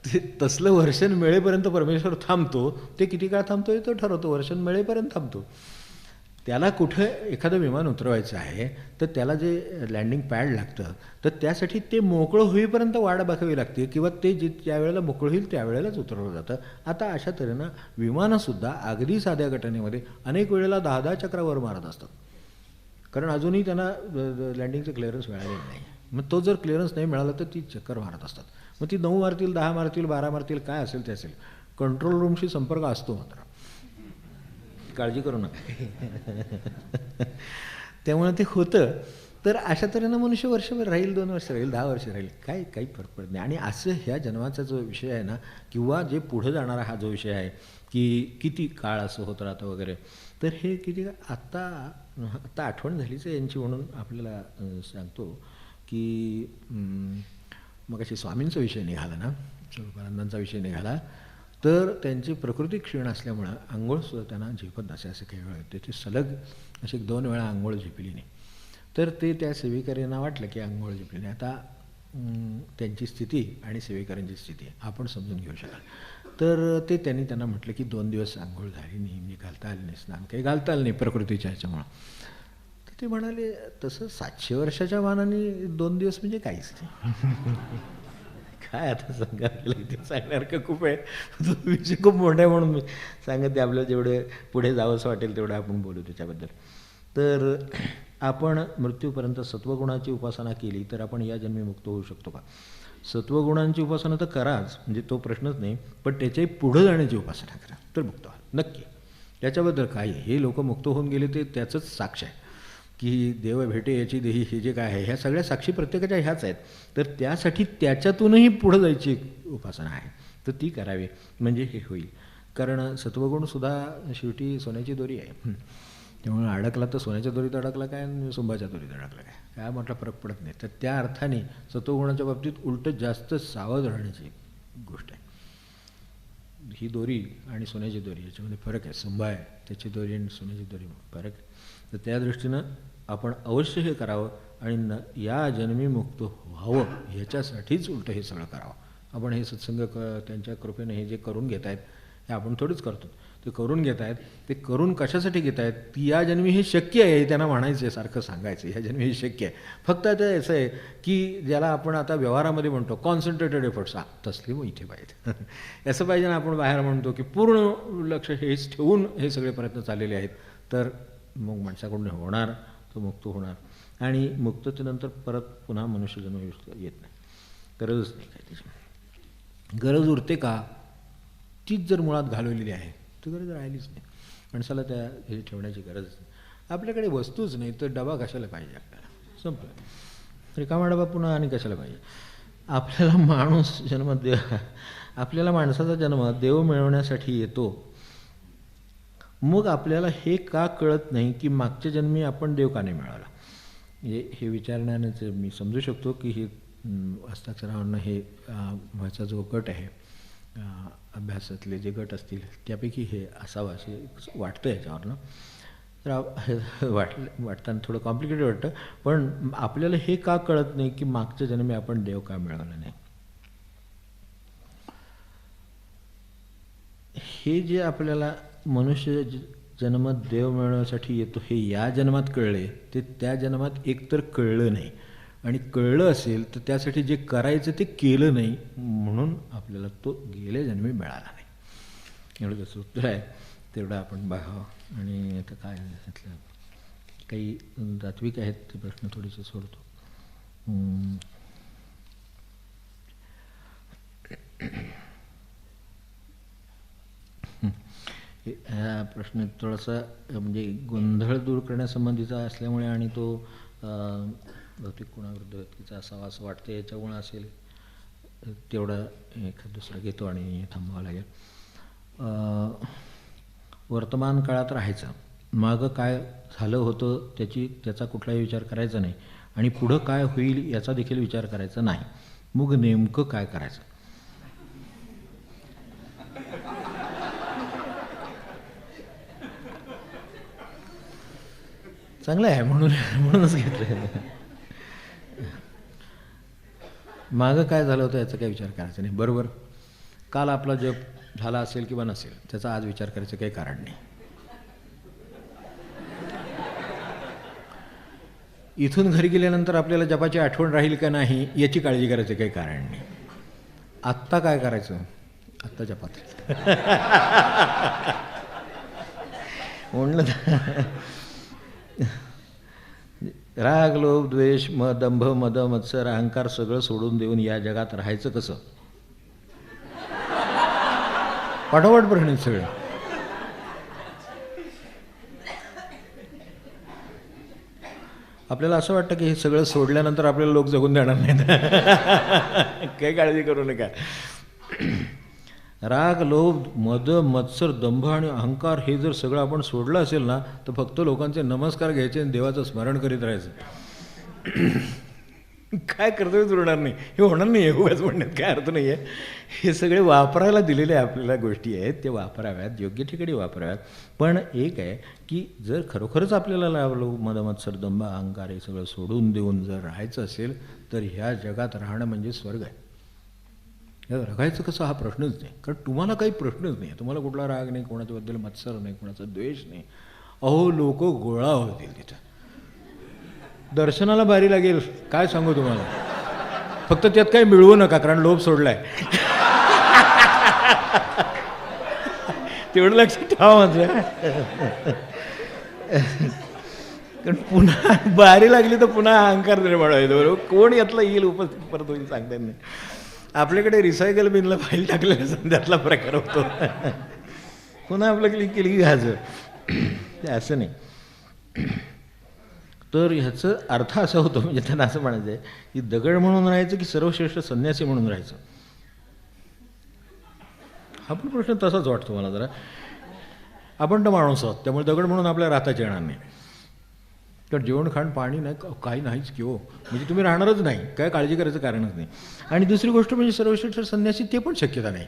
ते तसलं व्हर्शन मिळेपर्यंत परमेश्वर थांबतो. ते किती काळ थांबतो तो ठरवतो, व्हर्शन मिळेपर्यंत थांबतो. त्याला कुठं एखादं विमान उतरवायचं आहे तर त्याला जे लँडिंग पॅड लागतं तर त्यासाठी ते मोकळं होईपर्यंत वाट बघावी लागते किंवा ते ज्या वेळेला मोकळं होईल त्यावेळेलाच उतरवलं जातं. आता अशा तऱ्हेनं विमानंसुद्धा अगदी साध्या घटनेमध्ये अनेक वेळेला 10-10 चक्रावर मारत असतात, कारण अजूनही त्यांना लँडिंगचं क्लिअरन्स मिळालेलं नाही. मग तो जर क्लिअरन्स नाही मिळाला तर ती चक्कर मारत असतात. मग ती 9 मारतील, 10 मारतील, 12 मारतील, काय असेल ते असेल. कंट्रोल रूमशी संपर्क असतो मात्र, काळजी करू नका. त्यामुळे ते होतं. तर अशा तऱ्हेनं मनुष्य वर्षभर राहील, 2 वर्ष राहील, 10 वर्ष राहील, काही फरक पडत नाही. आणि असं ह्या जन्माचा जो विषय आहे ना, किंवा जे पुढं जाणारा हा जो विषय आहे की किती काळ असं होत राहतं वगैरे, तर हे किती आत्ता आठवण झालीच आहे यांची म्हणून आपल्याला सांगतो की मग अशी स्वामींचा विषय निघाला ना, स्वरूपानंदांचा विषय निघाला, तर त्यांची प्रकृती क्षीण असल्यामुळं आंघोळसुद्धा त्यांना झेपत नसे. असे काही वेळा त्याची सलग अशी 2 वेळा आंघोळ झेपली नाही. तर ते त्या सेवेकऱ्यांना वाटलं की आंघोळ झेपली नाही. आता त्यांची स्थिती आणि सेवेकऱ्यांची स्थिती आपण समजून घेऊ शकाल. तर त्यांना म्हटलं की 2 दिवस आंघोळ झाली नाही, मी घालता आली नाही, स्नान काही घालता आलं नाही प्रकृतीच्या ह्याच्यामुळं. तर ते म्हणाले तसं 700 वर्षाच्या मानाने 2 दिवस म्हणजे काहीच नाही. काय आता सांगायला इथे सांगण्यासारखं खूप आहे. तो विषय खूप मोठा आहे म्हणून मी सांगत आपल्याला जेवढं पुढे जावंसं वाटेल तेवढं आपण बोलू त्याच्याबद्दल. तर आपण मृत्यूपर्यंत सत्वगुणाची उपासना केली तर आपण या जन्मी मुक्त होऊ शकतो का? सत्वगुणांची उपासना तर कराच, म्हणजे तो प्रश्नच नाही, पण त्याच्याही पुढं जाण्याची उपासना करा तर मुक्त व्हा नक्की. त्याच्याबद्दल काय आहे, हे लोक मुक्त होऊन गेले ते त्याचंच साक्ष आहे की देव भेटे याची देही, हे जे काय आहे ह्या सगळ्या साक्षी प्रत्येकाच्या ह्याच आहेत. तर त्यासाठी त्याच्यातूनही पुढं जायची एक उपासना आहे, तर ती करावी म्हणजे हे होईल. कारण सत्वगुणसुद्धा शेवटी सोन्याची दोरी आहे. त्यामुळे अडकला तर सोन्याच्या दोरीत अडकला काय आणि सुंबाच्या दोरीत अडकला काय म्हटला फरक पडत नाही. तर त्या अर्थाने सत्वगुणाच्या बाबतीत उलटं जास्त सावध राहण्याची गोष्ट आहे. ही दोरी आणि सोन्याची दोरी याच्यामध्ये फरक आहे. सुंबा आहे त्याची दोरी आणि सोन्याची दोरी फरक आहे. तर त्या दृष्टीनं आपण अवश्य हे करावं आणि या जन्मी मुक्त व्हावं ह्याच्यासाठीच उलटं हे सगळं करावं. आपण हे सत्संग त्यांच्या कृपेने हे जे करून घेत आहेत हे आपण थोडीच करतो, ते करून घेत आहेत. ते करून कशासाठी घेत आहेत, ती या जन्मी हे शक्य आहे त्यांना म्हणायचं आहे, सारखं सांगायचं या जन्मी हे शक्य आहे. फक्त आता असं आहे की ज्याला आपण आता व्यवहारामध्ये म्हणतो कॉन्सन्ट्रेटेड एफर्ट्स, तसली मग इथे पाहिजे. असं पाहिजे ना, आपण बाहेर म्हणतो की पूर्ण लक्ष हेच ठेवून हे सगळे प्रयत्न चाललेले आहेत, तर मग माणसाकडून होणार, तो मुक्त होणार. आणि मुक्ततेनंतर परत पुन्हा मनुष्यजन्म येत नाही, गरजच नाही काय त्याची. गरज उरते का, तीच जर मुळात घालवलेली आहे तर गरज राहिलीच नाही. माणसाला त्या हे ठेवण्याची गरज नाही. आपल्याकडे वस्तूच नाही तर डबा कशाला पाहिजे आपल्याला, संपलं. रिकामा डबा पुन्हा आणि कशाला पाहिजे. आपल्याला माणूस जन्म आपल्याला माणसाचा जन्म देव मिळवण्यासाठी येतो. मग आपल्याला हे का कळत नाही की मागच्या जन्मी आपण देव का नाही मिळाला. म्हणजे हे विचारण्यानेच मी समजू शकतो की हे हस्ताक्षरावरनं हे व्हायचा जो गट आहे, अभ्यासातले जे गट असतील त्यापैकी हे असावं असे वाटतं याच्यावरनं. तर वाटताना थोडं कॉम्प्लिकेटेड वाटतं, पण आपल्याला हे का कळत नाही की मागच्या जन्मी आपण देव का मिळवला नाही. हे जे आपल्याला मनुष्य जन्मात देव मिळवण्यासाठी येतो हे या जन्मात कळले, ते त्या जन्मात एकतर कळलं नाही, आणि कळलं असेल तर त्यासाठी जे करायचं ते केलं नाही, म्हणून आपल्याला तो गेल्या जन्मी मिळाला नाही. एवढं जसं उत्तर आहे तेवढं आपण बघावं. आणि आता काय त्यातलं काही तात्विक आहेत ते प्रश्न थोडेसे सोडतो. हा प्रश्न थोडासा म्हणजे गोंधळ दूर करण्यासंबंधीचा असल्यामुळे आणि तो भौतिक गुणाविरुद्ध व्यक्तीचा असावा असं वाटतं, याच्यामुळे असेल तेवढं एखाद दुसरं घेतो आणि थांबवावं लागेल. वर्तमान काळात राहायचं, मागं काय झालं होतं त्याचा कुठलाही विचार करायचा नाही, आणि पुढं काय होईल याचा देखील विचार करायचा नाही. मग नेमकं काय करायचं. चांगलं आहे, म्हणूनच घेतलं. मागं काय झालं होतं याचा काही विचार करायचा नाही. बरोबर, काल आपला जप झाला असेल किंवा नसेल त्याचा आज विचार करायचं काही कारण नाही. इथून घरी गेल्यानंतर आपल्याला जपाची आठवण राहील का नाही याची काळजी करायचं काही कारण नाही. आत्ता काय करायचं, आत्ता जपात म्हणलं. राग, लोभ, द्वेष, दंभ, मद, मत्सर, अहंकार सगळं सोडून देऊन या जगात राहायचं कसं. पाठोपाठ प्रश्न सगळं. आपल्याला असं वाटतं की हे सगळं सोडल्यानंतर आपल्याला लोक जगून देणार नाहीत. काही काळजी करू नका. राग, लोभ, मद, मत्सर, दंभ आणि अहंकार हे जर सगळं आपण सोडलं असेल ना, तर फक्त लोकांचे नमस्कार घ्यायचे आणि देवाचं स्मरण करीत राहायचं. काय कर्तव्यच उरणार नाही. हे होणार नाही आहे, उगाच म्हणण्यात काय अर्थ नाही आहे. हे सगळे वापरायला दिलेले आपल्याला गोष्टी आहेत, ते वापराव्यात, योग्य ठिकाणी वापराव्यात. पण एक आहे की जर खरोखरच आपल्याला लावलो मद, मत्सर, दंभ, अहंकार हे सगळं सोडून देऊन जर राहायचं असेल तर ह्या जगात राहणं म्हणजे स्वर्ग आहे. रागायचं कसं हा प्रश्नच नाही, कारण तुम्हाला काही प्रश्नच नाही. तुम्हाला कुठला राग नाही, कोणाच्याबद्दल मत्सर नाही, कोणाचा द्वेष नाही. अहो लोक गोळा होतील तिथं, दर्शनाला बारी लागेल, काय सांगू तुम्हाला. फक्त त्यात काही मिळवू नका, कारण लोभ सोडलाय. तेवढं लक्षात ठेवा माझं. कारण पुन्हा बारी लागली तर पुन्हा अहंकार निर्माण व्हायचं. बरोबर, कोण यातला येईल उपस्थित परत होईल सांगता येत नाही. आपल्याकडे रिसायकल बिनला फाईल टाकलेलं त्यातला प्रकार होतो. पुन्हा आपलं क्लिक केली की हजर. ते असं नाही. तर ह्याचं अर्थ असा होतो, म्हणजे त्यांना असं म्हणायचं आहे की दगड म्हणून राहायचं की सर्वश्रेष्ठ संन्यासी म्हणून राहायचं. हा पण प्रश्न तसाच वाटतो मला जरा. आपण तर माणूस आहोत, त्यामुळे दगड म्हणून आपल्याला राहताच येणार नाही. तर जेवण खाण पाणी नाही काही नाहीच की हो, म्हणजे तुम्ही राहणारच नाही, काय काळजी करायचं कारणच नाही. आणि दुसरी गोष्ट म्हणजे सर्वश्रेष्ठ संन्यासी, ते पण शक्यता नाही.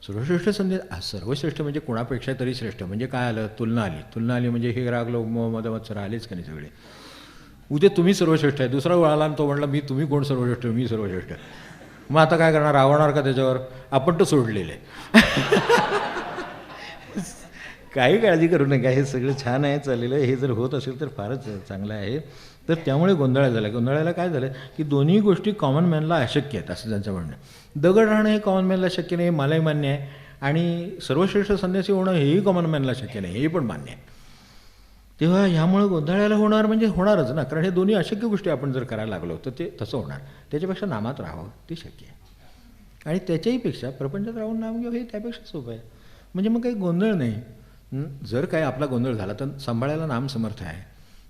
सर्वश्रेष्ठ सर्वश्रेष्ठ म्हणजे कोणापेक्षा तरी श्रेष्ठ. म्हणजे काय आलं, तुलना आली. तुलना आली म्हणजे हे राग लोक मध मत्सर आलेच का नाही सगळे. उद्या तुम्ही सर्वश्रेष्ठ आहे, दुसरा आला आणि तो म्हणला मी तुम्ही कोण सर्वश्रेष्ठ, मी सर्वश्रेष्ठ. मग आता काय करणार, रावणार का त्याच्यावर. आपण तर सोडलेलं आहे. काही काळजी करू नका, हे सगळं छान आहे चाललेलं. हे जर होत असेल तर फारच चांगलं आहे. तर त्यामुळे गोंधळ झाला. गोंधळाला काय झालं की दोन्ही गोष्टी कॉमन मॅनला अशक्य आहेत असं त्यांचं म्हणणं. दगड राहणं हे कॉमन मॅनला शक्य नाही, मलाही मान्य आहे. आणि सर्वश्रेष्ठ संन्यासी होणं हेही कॉमन मॅनला शक्य नाही, हे पण मान्य आहे. तेव्हा ह्यामुळं गोंधळाला होणार म्हणजे होणारच ना, कारण हे दोन्ही अशक्य गोष्टी आपण जर करायला लागलो तर ते तसं होणार. त्याच्यापेक्षा नामात राहावं ते शक्य आहे. आणि त्याच्याही पेक्षा प्रपंचात राहून नाम घेऊ हे त्यापेक्षा सोपं आहे. म्हणजे मग काही गोंधळ नाही. जर काय आपला गोंधळ झाला तर सांभाळायला नाम समर्थ आहे.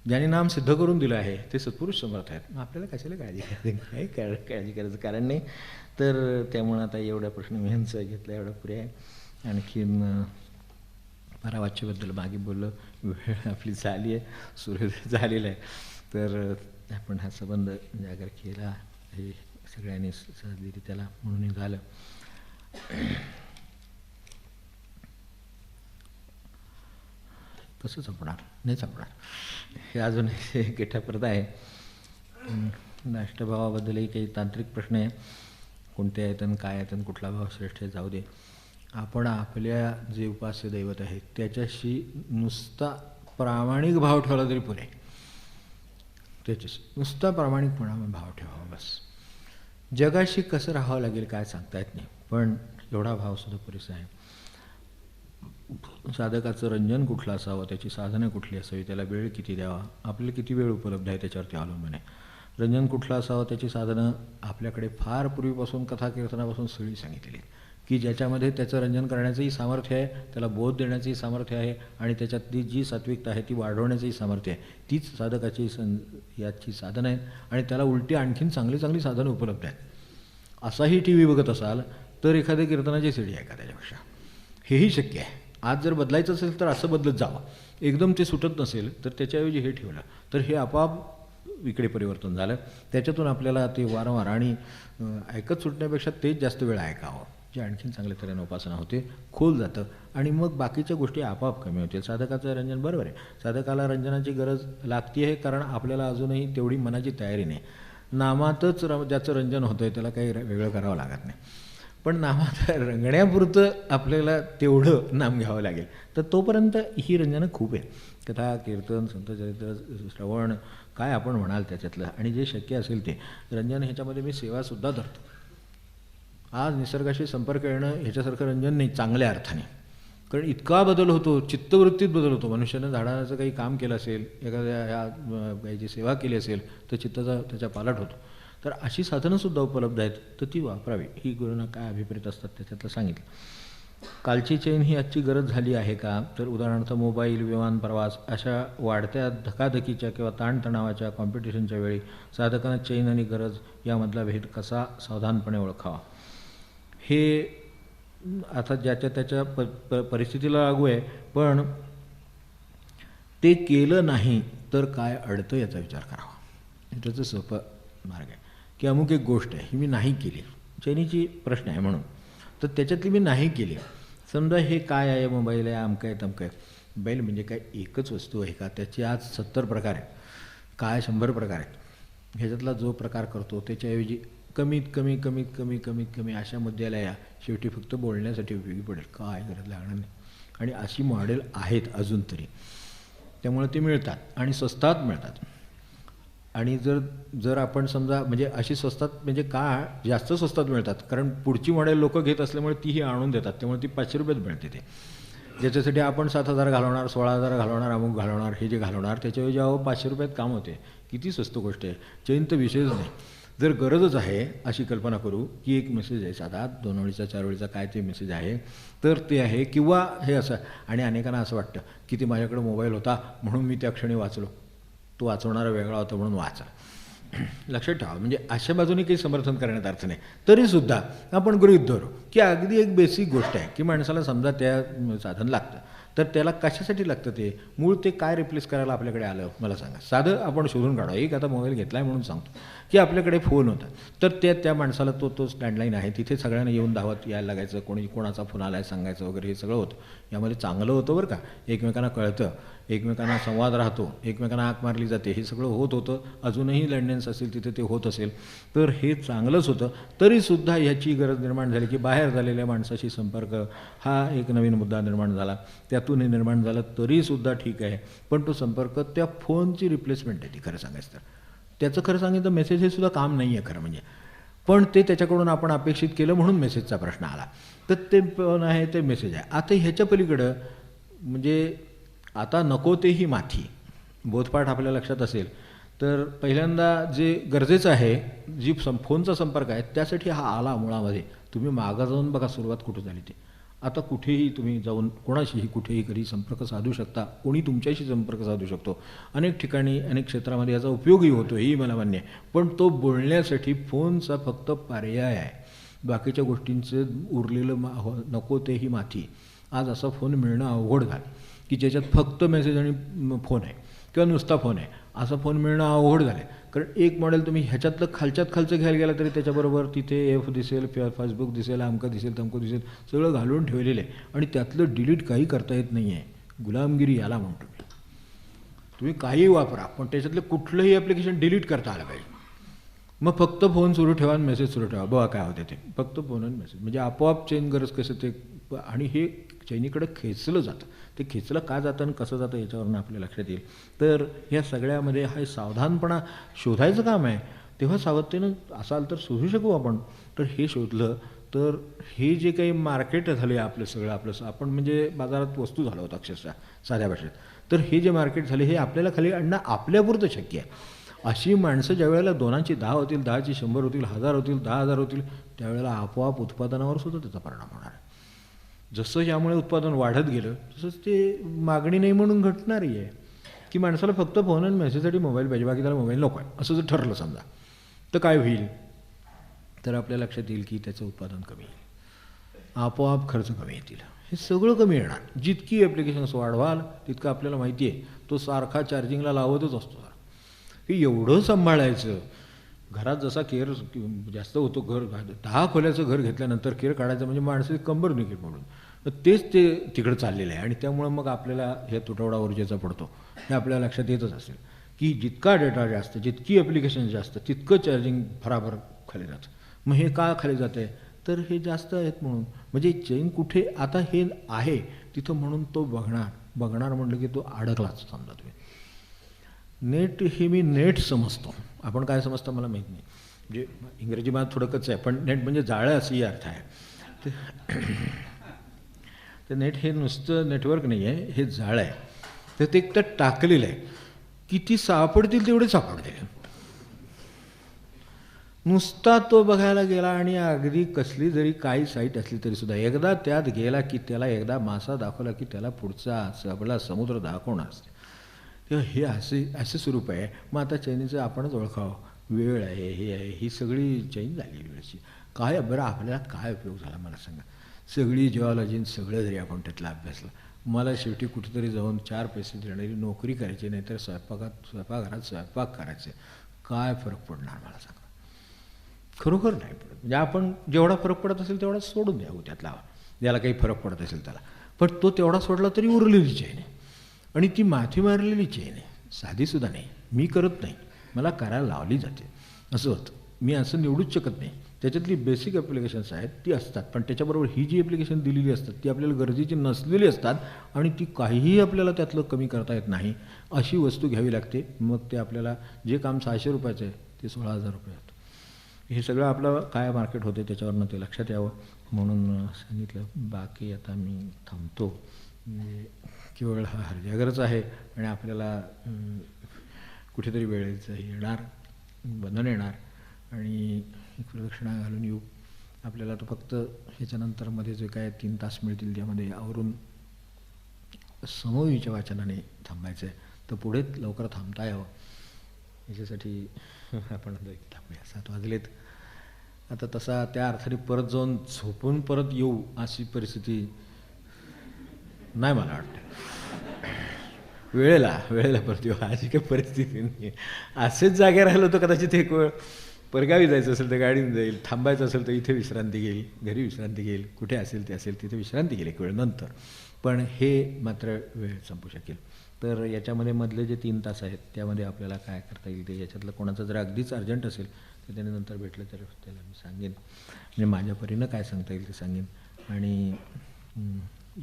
ज्याने नाम सिद्ध करून दिलं आहे ते सत्पुरुष समर्थ आहेत. मग आपल्याला कशाला काळजी करायची, काही काळजी करायचं कारण नाही. तर त्यामुळं आता एवढा प्रश्न मी ह्यांचा घेतला, एवढा पुरे आहे. आणखीन परावाच्यबद्दल मागे बोललं, वेळ आपली झाली आहे, सूर्योदय झालेला आहे. तर आपण हा संबंध जागर केला, हे सगळ्यांनी सहजरित्याला म्हणून झालं. कसं संपणार, नाही संपणार. हे अजून गेठापर्यंत आहे. राष्ट्रभावाबद्दलही काही तांत्रिक प्रश्न आहे, कोणते आहेत आणि काय आहेत आणि कुठला भाव श्रेष्ठ आहे, जाऊ दे. आपण आपल्या जे उपास्य दैवत आहे त्याच्याशी नुसता प्रामाणिक भाव ठेवला तरी पुरे. त्याच्याशी नुसता प्रामाणिकपणा भाव ठेवावा बस. जगाशी कसं राहावं लागेल काय सांगता येत नाही, पण एवढा भावसुद्धा पुरेसा आहे. साधकाचं रंजन कुठलं असावं, त्याची साधनं कुठली असावी, त्याला वेळ किती द्यावा, आपल्याला किती वेळ उपलब्ध आहे त्याच्यावरती अवलंबून आहे. रंजन कुठलं असावं, त्याची साधनं आपल्याकडे फार पूर्वीपासून कथा कीर्तनापासून सगळी सांगितलेली, की ज्याच्यामध्ये त्याचं रंजन करण्याचंही सामर्थ्य आहे, त्याला बोध देण्याचंही सामर्थ्य आहे, आणि त्याच्यातली जी सात्विकता आहे ती वाढवण्याचंही सामर्थ्य आहे. तीच साधकाची याची साधनं आहेत. आणि त्याला उलटी आणखीन चांगली चांगली साधनं उपलब्ध आहेत. असाही टी व्ही बघत असाल तर एखाद्या कीर्तनाची सीडी आहे का त्याच्यापेक्षा, हेही शक्य आहे. आज जर बदलायचं असेल तर असं बदलत जावं. एकदम ते सुटत नसेल तर त्याच्याऐवजी हे ठेवलं तर हे आपोआप इकडे परिवर्तन झालं. त्याच्यातून आपल्याला ते वारंवार आणि ऐकत सुटण्यापेक्षा तेच जास्त वेळ ऐकावं, जे आणखीन चांगल्या तऱ्हेनं उपासना होते, खोल जातं. आणि मग बाकीच्या गोष्टी आपोआप कमी होतील. साधकाचं रंजन बरोबर आहे, साधकाला रंजनाची गरज लागते आहे, कारण आपल्याला अजूनही तेवढी मनाची तयारी नाही. नामातच ज्याचं रंजन होतं आहे त्याला काही वेगळं करावं लागत नाही. पण नामात रंगण्यापुरतं आपल्याला तेवढं नाम घ्यावं लागेल. तर तोपर्यंत ही रंजनं खूप आहे. कथा कीर्तन संतचरित्र श्रवण काय आपण म्हणाल त्याच्यातलं, आणि जे शक्य असेल ते रंजन. ह्याच्यामध्ये मी सेवासुद्धा धरतो. आज निसर्गाशी संपर्क येणं ह्याच्यासारखं रंजन नाही चांगल्या अर्थाने, कारण इतका बदल होतो, चित्तवृत्तीत बदल होतो. मनुष्यानं झाडाचं काही काम केलं असेल, एखाद्या काहीची सेवा केली असेल तर चित्ताचा त्याच्या पालट होतो. तर अशी साधनंसुद्धा उपलब्ध आहेत, तर ती वापरावी. ही गुरूंना काय अभिप्रेत असतात त्याच्यातलं सांगितलं. कालची चैन ही आजची गरज झाली आहे का, तर उदाहरणार्थ मोबाईल, विमान प्रवास अशा वाढत्या धकाधकीच्या किंवा ताणतणावाच्या कॉम्पिटिशनच्या वेळी साधकांना चैन आणि गरज यामधला भेद कसा सावधानपणे ओळखावा, हे आता ज्याच्या त्याच्या परिस्थितीला लागू आहे. पण ते केलं नाही तर काय अडतं याचा विचार करावा. त्याचं सोपं मार्ग आहे की अमुक एक गोष्ट आहे ही मी नाही केली, चैनीची प्रश्न आहे म्हणून, तर त्याच्यातली मी नाही केली. समजा हे काय आहे, मोबाईल आहे, अमकं आहे तमकं आहे. मोबाईल म्हणजे काय एकच वस्तू आहे का, त्याची आज 70 प्रकार आहेत, काय 100 प्रकार आहेत. ह्याच्यातला जो प्रकार करतो त्याच्याऐवजी कमीत कमी अशा मुद्द्याला या शेवटी फक्त बोलण्यासाठी उपयोगी पडेल, काय गरज लागणार नाही. आणि अशी मॉडेल आहेत अजून तरी, त्यामुळे ते मिळतात आणि स्वस्तात मिळतात. आणि जर आपण समजा म्हणजे अशी स्वस्तात म्हणजे का जास्त स्वस्तात मिळतात, कारण पुढची मॉडेल लोकं घेत असल्यामुळे तीही आणून देतात, त्यामुळे ती 500 रुपयात मिळते ते. ज्याच्यासाठी आपण 7,000 घालवणार, 16,000 घालवणार, अमुक घालवणार, हे जे घालवणार त्याच्याऐवजी अहो 500 रुपयात काम होते. किती स्वस्त गोष्ट आहे. चैन तर विषयच नाही. जर गरजच आहे अशी कल्पना करू की एक मेसेज आहे साधा 2 ओळीचा 4 ओळीचा काय ते मेसेज आहे, तर ते आहे. किंवा हे असं, आणि अनेकांना असं वाटतं की ते माझ्याकडे मोबाईल होता म्हणून मी त्या क्षणी वाचलो, तो वाचवणारा वेगळा होता म्हणून वाचा. लक्षात ठेवा, म्हणजे अशा बाजूने काही समर्थन करण्यात अर्थ नाही. तरीसुद्धा आपण गृहीत धरू की अगदी एक बेसिक गोष्ट आहे की माणसाला समजा त्या साधन लागतं, तर त्याला कशासाठी लागतं, ते मूळ ते काय रिप्लेस करायला आपल्याकडे आलं मला सांगा. साधं आपण शोधून काढा. एक आता मोबाईल घेतला आहे म्हणून सांगतो की आपल्याकडे फोन होता, तर त्या माणसाला तोच लँडलाईन आहे, तिथे सगळ्यांना येऊन धावत यायला लागायचं, कोणाचा फोन आला आहे सांगायचं वगैरे, हे सगळं होतं. यामध्ये चांगलं होतं बरं का, एकमेकांना कळतं, एकमेकांना संवाद राहतो, एकमेकांना हाक मारली जाते, हे सगळं होत होतं. अजूनही लँडलाईन्स असेल तिथे ते होत असेल तर हे चांगलंच होतं. तरीसुद्धा ह्याची गरज निर्माण झाली की बाहेर झालेल्या माणसाशी संपर्क हा एक नवीन मुद्दा निर्माण झाला, त्यातून हे निर्माण झालं तरीसुद्धा ठीक आहे. पण तो संपर्क त्या फोनची रिप्लेसमेंट आहे ती, खरं सांगायचं तर. त्याचं खरं सांगितलं मेसेज हे सुद्धा काम नाही आहे खरं म्हणजे, पण ते त्याच्याकडून आपण अपेक्षित केलं म्हणून मेसेजचा प्रश्न आला. तर ते पण आहे, ते मेसेज आहे. आता ह्याच्या पलीकडं म्हणजे आता नको तेही माथी बोधपाठ आपल्या लक्षात असेल तर पहिल्यांदा जे गरजेचं आहे, जी फोनचा संपर्क आहे त्यासाठी हा आला मुळामध्ये. तुम्ही मागं जाऊन बघा सुरुवात कुठं झाली ते. आता कुठेही तुम्ही जाऊन कोणाशीही कुठेही कधी संपर्क साधू शकता, कोणी तुमच्याशी संपर्क साधू शकतो. अनेक ठिकाणी अनेक क्षेत्रामध्ये याचा उपयोगही होतो, हेही मला मान्य आहे. पण तो बोलण्यासाठी फोनचा फक्त पर्याय आहे. बाकीच्या गोष्टींचं उरलेलं नको तेही माथी. आज असा फोन मिळणं अवघड झालं की ज्याच्यात फक्त मेसेज आणि फोन आहे किंवा नुसता फोन आहे, असा फोन मिळणं अवघड झालं आहे. कारण एक मॉडेल तुम्ही ह्याच्यातलं खालच्यात खालचं घ्यायला गेला तरी त्याच्याबरोबर तिथे एफ दिसेल, फेसबुक दिसेल, अमकं दिसेल, तमकं दिसेल, सगळं घालून ठेवलेलं आहे. आणि त्यातलं डिलीट काही करता येत नाही आहे. गुलामगिरी याला म्हणतो मी. तुम्ही काहीही वापरा पण त्याच्यातलं कुठलंही ॲप्लिकेशन डिलीट करता आलं पाहिजे. मग फक्त फोन सुरू ठेवा आणि मेसेज सुरू ठेवा, बघा काय होते ते. फक्त फोन आणि मेसेज म्हणजे आपोआप चेन गरज कसं ते. आणि हे चैनीकडं खेचलं जातं. ते खेचलं का जातं आणि कसं जातं याच्यावरून आपल्या लक्षात येईल. तर ह्या सगळ्यामध्ये हा सावधानपणा शोधायचं काम आहे. तेव्हा सावधतेनं असाल तर शोधू शकू आपण. तर हे शोधलं तर हे जे काही मार्केट झाले आपलं सगळं, आपलं आपण म्हणजे बाजारात वस्तू झालं होतं अक्षरशः साध्या भाषेत. तर हे जे मार्केट झाले हे आपल्याला खाली आणणं आपल्यापुरतं शक्य आहे. अशी माणसं ज्या वेळेला 2ची 10 होतील, 10ची 100 होतील, 1000 होतील, 10,000 होतील, त्यावेळेला आपोआप उत्पादनावर सुद्धा त्याचा परिणाम होणार आहे. जसं यामुळे उत्पादन वाढत गेलं तसंच ते मागणी नाही म्हणून घटणारही आहे की माणसाला फक्त फोन आणि मेसेजसाठी मोबाईल पाहिजे, बाकी त्याला मोबाईल नको आहे असं जर ठरलं समजा, तर काय होईल. तर आपल्या लक्षात येईल की त्याचं उत्पादन कमी येईल, आपोआप खर्च कमी येतील, हे सगळं कमी येणार. जितकी ॲप्लिकेशन्स वाढवाल तितकं आपल्याला माहिती आहे तो सारखा चार्जिंगला लावतच असतो. की एवढं सांभाळायचं. घरात जसा केअर जास्त होतो, घर 10 खोल्याचं घर घेतल्यानंतर केअर काढायचं म्हणजे माणसं कंबर निघेल म्हणून, तर तेच ते तिकडं चाललेलं आहे. आणि त्यामुळं मग आपल्याला हे तुटवडा ऊर्जेचा पडतो हे आपल्या लक्षात येतच असेल की जितका डेटा जास्त, जितकी ॲप्लिकेशन जास्त, तितकं चार्जिंग भराभर खाली जातं. मग हे का खाली जातं आहे, तर हे जास्त आहेत म्हणून. म्हणजे चैन कुठे आता हे आहे तिथं म्हणून तो बघणार म्हटलं की तो अडकलाच समजा. तुम्ही नेट हे मी नेट समजतो, आपण काय समजता मला माहीत नाही. म्हणजे इंग्रजी भाषेत थोडं कच आहे, पण नेट म्हणजे जाळं असंही अर्थ आहे. तर नेट हे नुसतं नेटवर्क नाही आहे, हे जाळं आहे. तर ते एकतर टाकलेलं आहे, किती सापडतील तेवढे सापडतील. नुसता तो बघायला गेला आणि अगदी कसली जरी काही साईट असली तरीसुद्धा एकदा त्यात गेला की त्याला एकदा मासा दाखवला की त्याला पुढचा सगळा समुद्र दाखवणार असते. तेव्हा हे असे स्वरूप आहे. मग आता चैनीचं आपणच ओळखावं, वेळ आहे, हे आहे, ही सगळी चैन झाली वेळची. काय बरं आपल्याला काय उपयोग झाला मला सांगा. सगळी जिओलॉजी सगळं जरी आपण त्यातला अभ्यासला, मला शेवटी कुठेतरी जाऊन 4 पैसे देणारी नोकरी करायची, नाहीतर स्वयंपाकघरात स्वयंपाक करायचे, काय फरक पडणार मला सांगा. खरोखर नाही पडत. म्हणजे आपण जेवढा फरक पडत असेल तेवढा सोडून द्यावं त्यातला, ज्याला काही फरक पडत असेल त्याला. पण तो तेवढा सोडला तरी उरलेली चैन आहे. आणि ती माथी मारलेली चैन आहे, साधीसुद्धा नाही. मी करत नाही, मला करायला लावली जाते असं होतं. मी असं निवडूच शकत नाही. त्याच्यातली बेसिक ॲप्लिकेशन्स आहेत ती असतात, पण त्याच्याबरोबर ही जी ॲप्लिकेशन दिलेली असतात ती आपल्याला गरजेची नसलेली असतात आणि ती काहीही आपल्याला त्यातलं कमी करता येत नाही अशी वस्तू घ्यावी लागते. मग ते आपल्याला जे काम 600 रुपयाचं आहे ते 16,000 रुपये होतं. हे सगळं आपलं काय मार्केट होते त्याच्यावरनं ते लक्षात यावं म्हणून सांगितलं. बाकी आता मी थांबतो. म्हणजे केवळ हा हरजागरच आहे आणि आपल्याला कुठेतरी वेळेचं येणार, बंधन येणार आणि प्रदक्षिणा घालून येऊ. आपल्याला तो फक्त ह्याच्यानंतर मध्ये जे काय 3 तास मिळतील त्यामध्ये आवरून समूहीच्या वाचनाने थांबायचं आहे. तर पुढे लवकर थांबता यावं याच्यासाठी आपण थांबूया. 7 वाजलेत. आता तसा त्या अर्थाने परत जाऊन झोपून परत येऊ अशी परिस्थिती नाही मला वाटतं. वेळेला परत येऊ अशी काही परिस्थिती नाही. असेच जागे राहिलो तर कदाचित एक वेळ परगावी जायचं असेल तर गाडीने जाईल, थांबायचं असेल तर इथे विश्रांती घेईल, घरी विश्रांती घेईल, कुठे असेल ते असेल तिथे विश्रांती घेईल एक वेळ नंतर. पण हे मात्र वेळ संपू शकेल. तर याच्यामध्ये मधले जे 3 तास आहेत त्यामध्ये आपल्याला काय करता येईल ते, याच्यातलं कोणाचं जर अगदीच अर्जंट असेल तर त्याने नंतर भेटलं तर त्याला मी सांगेन आणि माझ्या परीनं काय सांगता येईल ते सांगेन. आणि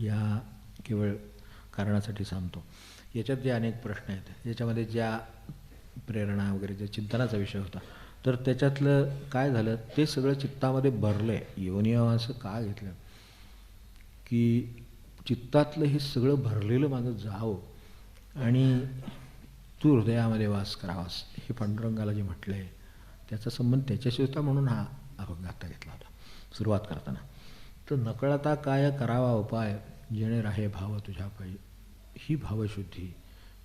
या केवळ कारणासाठी सांगतो. याच्यात जे अनेक प्रश्न आहेत याच्यामध्ये ज्या प्रेरणा वगैरे ज्या चिंतनाचा विषय होता तर त्याच्यातलं काय झालं ते सगळं चित्तामध्ये भरलं आहे. येऊन यावं असं का घेतलं की चित्तातलं हे सगळं भरलेलं माझं जावं आणि तू हृदयामध्ये वास करावास हे पांडुरंगाला जे म्हटलं आहे त्याचा संबंध त्याच्याशी होता म्हणून हा अभंग आता घेतला होता सुरुवात करताना. तर नकळता काय करावा उपाय जेणे राहे भाव तुझ्या पायी, ही भावशुद्धी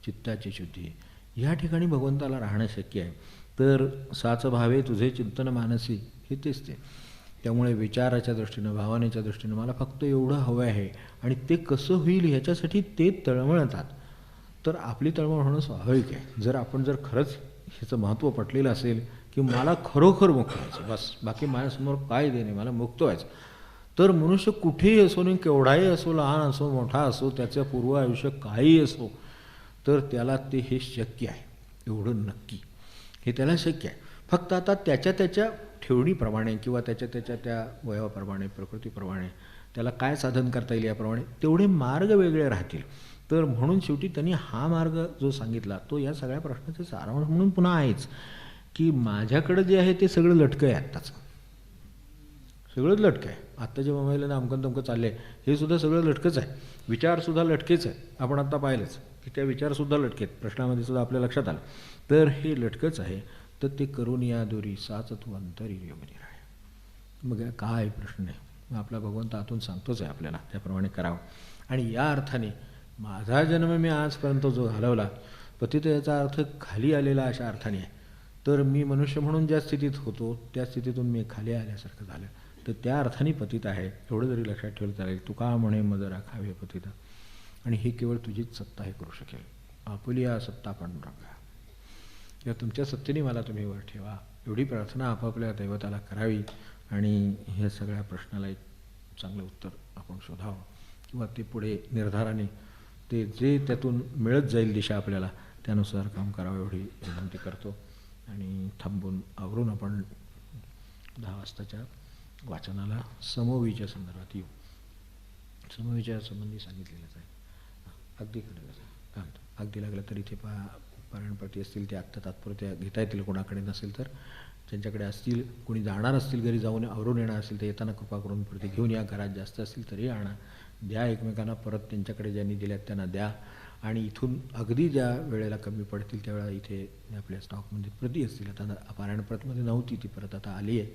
चित्ताची शुद्धी ह्या ठिकाणी भगवंताला राहणं शक्य आहे. तर साच भावे तुझे चिंतन मानसी हे तेच ते. त्यामुळे विचाराच्या दृष्टीनं भावनेच्या दृष्टीनं मला फक्त एवढं हवं आहे आणि ते कसं होईल ह्याच्यासाठी ते तळमळतात. तर आपली तळमळ होणं स्वाभाविक आहे. जर खरंच ह्याचं महत्त्व पटलेलं असेल की मला खरोखर मुक्त व्हायचं बस, बाकी माझ्यासमोर काय देणे, मला मुक्त व्हायचं, तर मनुष्य कुठेही असो आणि केवढाही असो, लहान असो मोठा असो, त्याचं पूर्व आयुष्य काहीही असो तर त्याला ते हे शक्य आहे. एवढं नक्की हे त्याला शक्य आहे. फक्त आता त्याच्या ठेवणीप्रमाणे किंवा त्याच्या त्या वयाप्रमाणे प्रकृतीप्रमाणे त्याला काय साधन करता येईल याप्रमाणे तेवढे मार्ग वेगळे राहतील. तर म्हणून शेवटी त्यांनी हा मार्ग जो सांगितला तो या सगळ्या प्रश्नाचं सारांश म्हणून पुन्हा आहेच की माझ्याकडं जे आहे ते सगळं लटकं आहे. आत्ताचं सगळंच लटकं आहे. आत्ता जे मोबाईलनं अमकं तमकं चाललं आहे हे सुद्धा सगळं लटकंच आहे. विचारसुद्धा लटकेच आहे. आपण आत्ता पाहिलंच की त्या विचारसुद्धा लटकेत, प्रश्नामध्ये सुद्धा आपल्या लक्षात आलं. तर हे लटकंच आहे. तर ते करून या दोरी साच तू अंतरी योगनी राहे. मग काय प्रश्न आहे. मग आपला भगवंत आतून सांगतोच आहे आपल्याला त्याप्रमाणे करावं. आणि या अर्थाने माझा जन्म मी आजपर्यंत जो घालवला पतित याचा अर्थ खाली आलेला अशा अर्थाने आहे. तर मी मनुष्य म्हणून ज्या स्थितीत होतो त्या स्थितीतून मी खाली आल्यासारखं झालं तर त्या अर्थाने पतित आहे. एवढं जरी लक्षात ठेवलं चालेल. तुका म्हणे मज राखावे पतित आणि हे केवळ तुझीच सत्ता हे करू शकेल. आपुली या सत्ता पांडुरंगा या तुमच्या सत्तेने मला तुम्ही वर ठेवा एवढी प्रार्थना आपापल्या दैवताला करावी आणि ह्या सगळ्या प्रश्नाला एक चांगलं उत्तर आपण शोधावं किंवा ते पुढे निर्धाराने ते जे त्यातून मिळत जाईल दिशा आपल्याला त्यानुसार काम करावं एवढी विनंती करतो. आणि थांबून आवरून आपण 10 वाजताच्या वाचनाला समूहीच्या संदर्भात येऊ. समूहीच्या संबंधी सांगितलेलंच आहे. अगदी खरं अगदी लागलं तर इथे पारायणप्रती असतील ते आत्ता तात्पुरत्या घेता येतील. कोणाकडे नसेल तर ज्यांच्याकडे असतील, कोणी जाणार असतील घरी जाऊन आवरून येणार असेल तर येताना कृपा करून प्रती घेऊन या. घरात जास्त असतील तरी आणा, द्या एकमेकांना. परत त्यांच्याकडे ज्यांनी दिल्यात त्यांना द्या. आणि इथून अगदी ज्या वेळेला कमी पडतील त्यावेळेला इथे आपल्या स्टॉकमध्ये प्रती असतील. आता पारायणप्रतमध्ये नव्हती ती, परत आता आली आहे.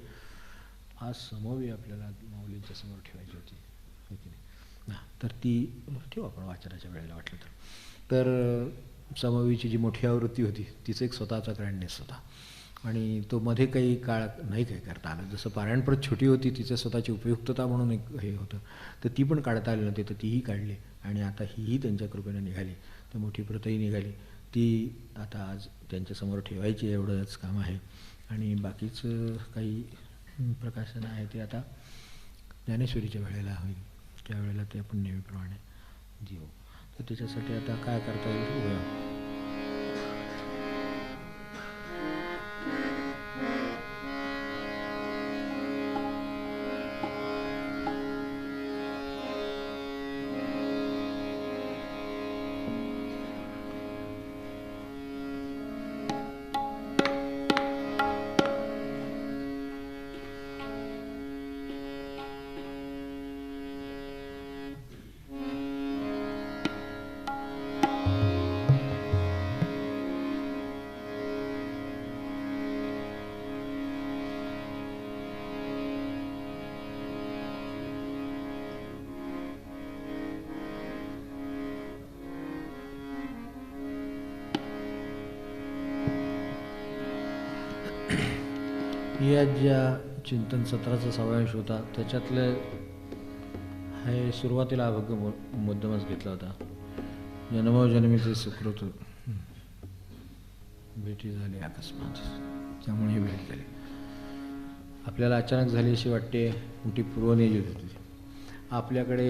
आज समूही आपल्याला माऊलींच्या समोर ठेवायची होती हो की नाही. तर ती ठेवू आपण वाचनाच्या वेळेला वाटलं तर. समूहीची जी मोठी आवृत्ती होती तिचं एक स्वतःचा ग्रँडनेस होता आणि तो मध्ये काही काळ नाही काही करता आलं. जसं पारायणप्रत छोटी होती तिचं स्वतःची उपयुक्तता म्हणून एक हे होतं तर ती पण काढता आली नव्हती. तर तीही काढली आणि आता हीही त्यांच्या कृपेनं निघाली. तर मोठी प्रतही निघाली. ती आता आज त्यांच्यासमोर ठेवायची एवढंच काम आहे. आणि बाकीचं काही प्रकाशन आहे ते आता ज्ञानेश्वरीच्या वेळेला होईल. त्यावेळेला ते आपण नेहमीप्रमाणे देऊ. तर त्याच्यासाठी आता काय करता येईल बघूया. या ज्या चिंतन सत्राचा समावेश होता त्याच्यातले हे सुरुवातीला अभंग मुद्दामच घेतला होता. जन्मोजन्मीचे सुकृत भेटी झाली अकस्मात, त्यामुळे ही भेट झाली. आपल्याला अचानक झाली अशी वाटते, मोठी पूर्वनियोजित होती. आपल्याकडे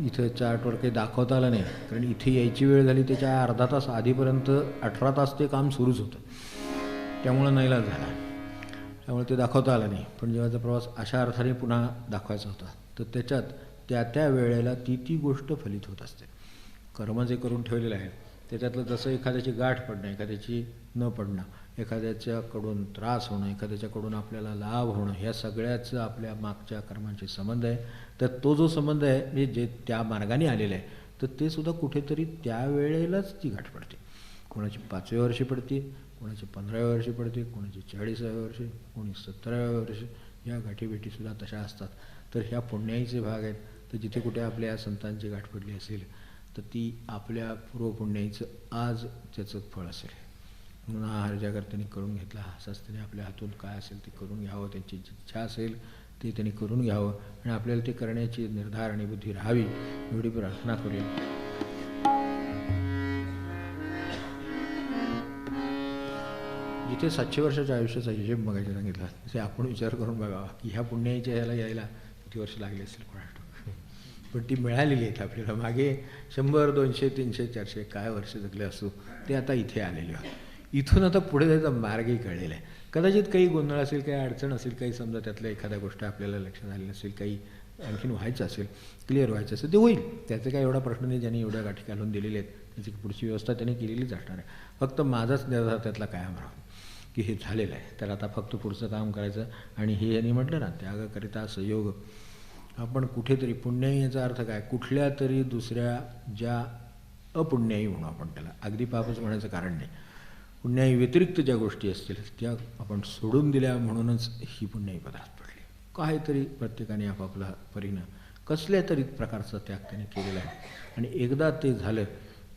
इथं चार्टवर काही दाखवता आलं नाही, कारण इथे यायची वेळ झाली त्याच्या अर्धा तास आधीपर्यंत 18 तास ते काम सुरूच होतं, त्यामुळं नाईलाज झाला. त्यामुळे ते दाखवता आलं नाही. पण जेव्हाचा प्रवास अशा अर्थाने पुन्हा दाखवायचा होता तर त्याच्यात त्या वेळेला ती गोष्ट फलित होत असते. कर्म जे करून ठेवलेलं आहे त्याच्यातलं जसं एखाद्याची गाठ पडणं, एखाद्याची न पडणं, एखाद्याच्याकडून त्रास होणं, एखाद्याच्याकडून आपल्याला लाभ होणं, ह्या सगळ्याचं आपल्या मागच्या कर्मांशी संबंध आहे. तर तो जो संबंध आहे म्हणजे जे त्या मार्गाने आलेलं आहे तर ते सुद्धा कुठेतरी त्यावेळेलाच ती गाठ पडते. कोणाची 5व्या वर्षी पडते, कोणाची 15व्या वर्षी पडते, कोणाची 40व्या वर्षी, कोणी 17व्या वर्षी. या गाठीभेटीसुद्धा तशा असतात. तर ह्या पुण्याईचे भाग आहेत. तर जिथे कुठे आपल्या संतांची गाठ पडली असेल तर ती आपल्या पूर्वपुण्याईचं आज त्याचं फळ असेल. म्हणून हा हरजाकर्त्यांनी करून घेतला. असाच त्याने आपल्या हातून काय असेल ते करून घ्यावं, त्यांची इच्छा असेल ते त्यांनी करून घ्यावं आणि आपल्याला ते करण्याची निर्धार आणि बुद्धी राहावी एवढी प्रार्थना करूया. जिथे 700 वर्षाच्या आयुष्याचा हिशेब बघायचा सांगितला तसे आपण विचार करून बघावा की ह्या पुण्याईच्या ह्याला यायला किती वर्ष लागली असेल कोणाला. पण ती मिळालेली आहेत आपल्याला. मागे 100, 200, 300, 400 काय वर्ष जगले असो ते आता इथे आलेले आहेत. इथून आता पुढे जायचा मार्गही कळलेला आहे. कदाचित काही गोंधळ असेल, काही अडचण असेल, काही समजा त्यातल्या एखाद्या गोष्ट आपल्याला लक्षात आली नसेल, काही आणखीन व्हायचं असेल, क्लिअर व्हायचं असेल, ते होईल. त्याचं काही एवढा प्रश्न नाही. ज्यांनी एवढ्या गाठी घालून दिलेल्या आहेत त्याची पुढची व्यवस्था त्यांनी केलेलीच असणार आहे. फक्त माझाच निर्धार त्यातला कायम राहतो की हे झालेलं आहे, तर आता फक्त पुढचं काम करायचं. आणि हे यांनी म्हटलं ना, त्यागाकरिता संयोग. आपण कुठेतरी पुण्याई याचा अर्थ काय, कुठल्या तरी दुसऱ्या ज्या अपुण्याई म्हणू आपण त्याला, अगदी पापच म्हणायचं कारण नाही. पुण्याई व्यतिरिक्त ज्या गोष्टी असतील त्या आपण सोडून दिल्या म्हणूनच ही पुण्याई पदार्थ पडली. काहीतरी प्रत्येकाने आपापला परीनं कसल्या तरी प्रकारचा त्याग त्याने केलेला आहे. आणि एकदा ते झालं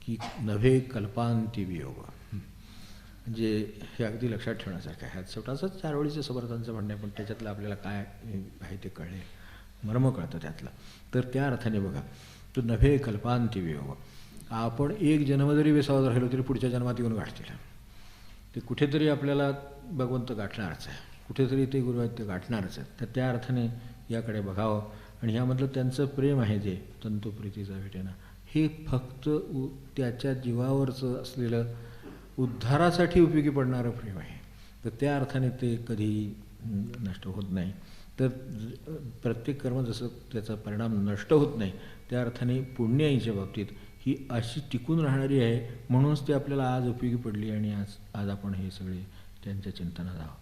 की नव्हे कल्पांती वियोग. म्हणजे हे अगदी लक्षात ठेवण्यासारखं आहे. ह्यात छोटासाच चारोळीचं समर्थांचं म्हणणं आहे, पण त्याच्यातलं आपल्याला काय आहे ते कळले, मर्म कळतं त्यातलं. तर त्या अर्थाने बघा, तो नव्हे कल्पांती वियोग. आपण एक जन्म जरी विसावत राहिलो तरी पुढच्या जन्मात येऊन गाठतील. ते कुठेतरी आपल्याला भगवंत गाठणारच आहे, कुठेतरी ते गुरु आहेत ते गाठणारच आहेत. तर त्या अर्थाने याकडे बघावं. आणि ह्यामधलं त्यांचं प्रेम आहे जे तंतुप्रीतीचा भेटेना, हे फक्त त्याच्या जीवावरचं असलेलं उद्धारासाठी उपयोगी पडणारं प्रेम आहे. तर त्या अर्थाने ते कधी नष्ट होत नाही. तर प्रत्येक कर्म जसं त्याचा परिणाम नष्ट होत नाही, त्या अर्थाने पुण्याईच्या बाबतीत ही अशी टिकून राहणारी आहे. म्हणूनच ती आपल्याला आज उपयोगी पडली आणि आज आपण हे सगळे त्यांच्या चिंतनात आहोत.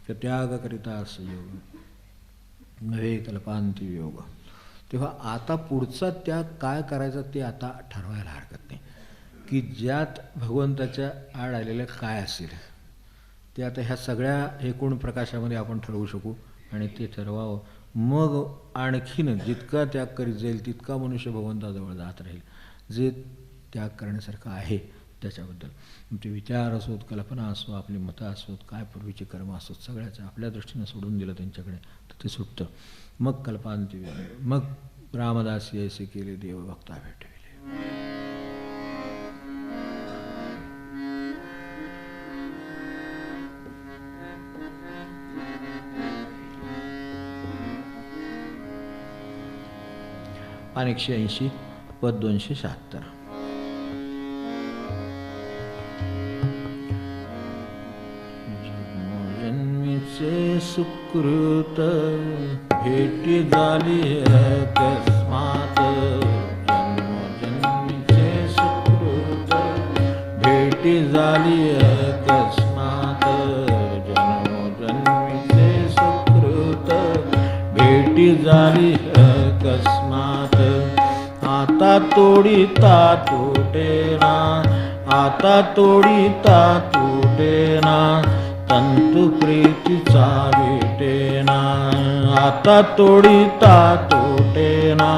तर त्यागाकरिता संयोग नव्हे कल्पांती वियोग. तेव्हा आता पुढचा त्याग काय करायचा ते आता ठरवायला हरकत नाही, की ज्यात भगवंताच्या आड आलेलं काय असेल ते आता ह्या सगळ्या एकूण प्रकाशामध्ये आपण ठरवू शकू आणि ते ठरवावं. मग आणखीन जितका त्याग करीत जाईल तितका मनुष्य भगवंताजवळ जात राहील. जे त्याग करण्यासारखं आहे त्याच्याबद्दल ते विचार असोत, कल्पना असो, आपली मतं असोत, काय पूर्वीचे कर्म असोत, सगळ्याचं आपल्या दृष्टीनं सोडून दिलं त्यांच्याकडे तर ते सुटतं. मग कल्पांती, मग रामदासी ऐसे केले देव भक्ता भेटविले. पान 180 पद 276. जन्मजन्मीचे सुकृत भेटी झाली अकस्मात. जन्मजन्मीचे सुकृत भेटी झाली अकस्मात. जन्मजन्मीचे सुकृत भेटी झाली अकस्मात. आता तोडीता तुटेना, आता तोडीता तुटेना, तंतु प्रीतीचा भेटेना. आता तोडीता तुटेना,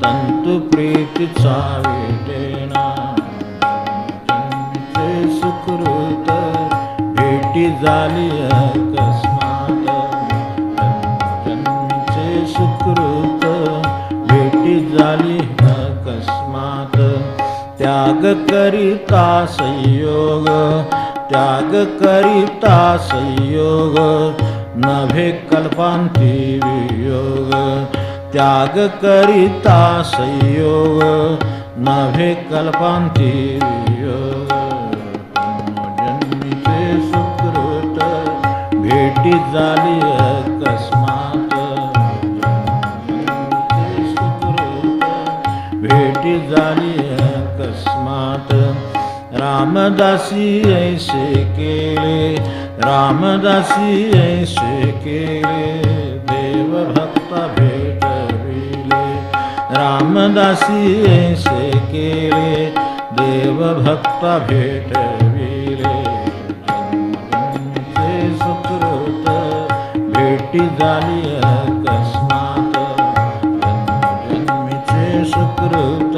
तंतु प्रीतीचा भेटेना. जन्मीचे सुकृत भेटी झाली अकस्मात. सुकृत भेटी झाली अकस्मात त्याग करिता संयोग त्याग करिता संयोग नभे कल्पांती वियोग त्याग करिता संयोग नभे कल्पांती वियोग जन्मीचे सुकृत भेटी झाली अकस्मात जन्मीचे सुकृत भेटी झाली अकस्मात रामदासी ऐसे केले रामदासी ऐसे केले देव भक्त भेटविले रामदासी ऐसे केले देव भक्त भेटविले जन्मजन्मीचे सुकृत भेटी झाली अकस्मात जन्मजन्मीचे सुकृत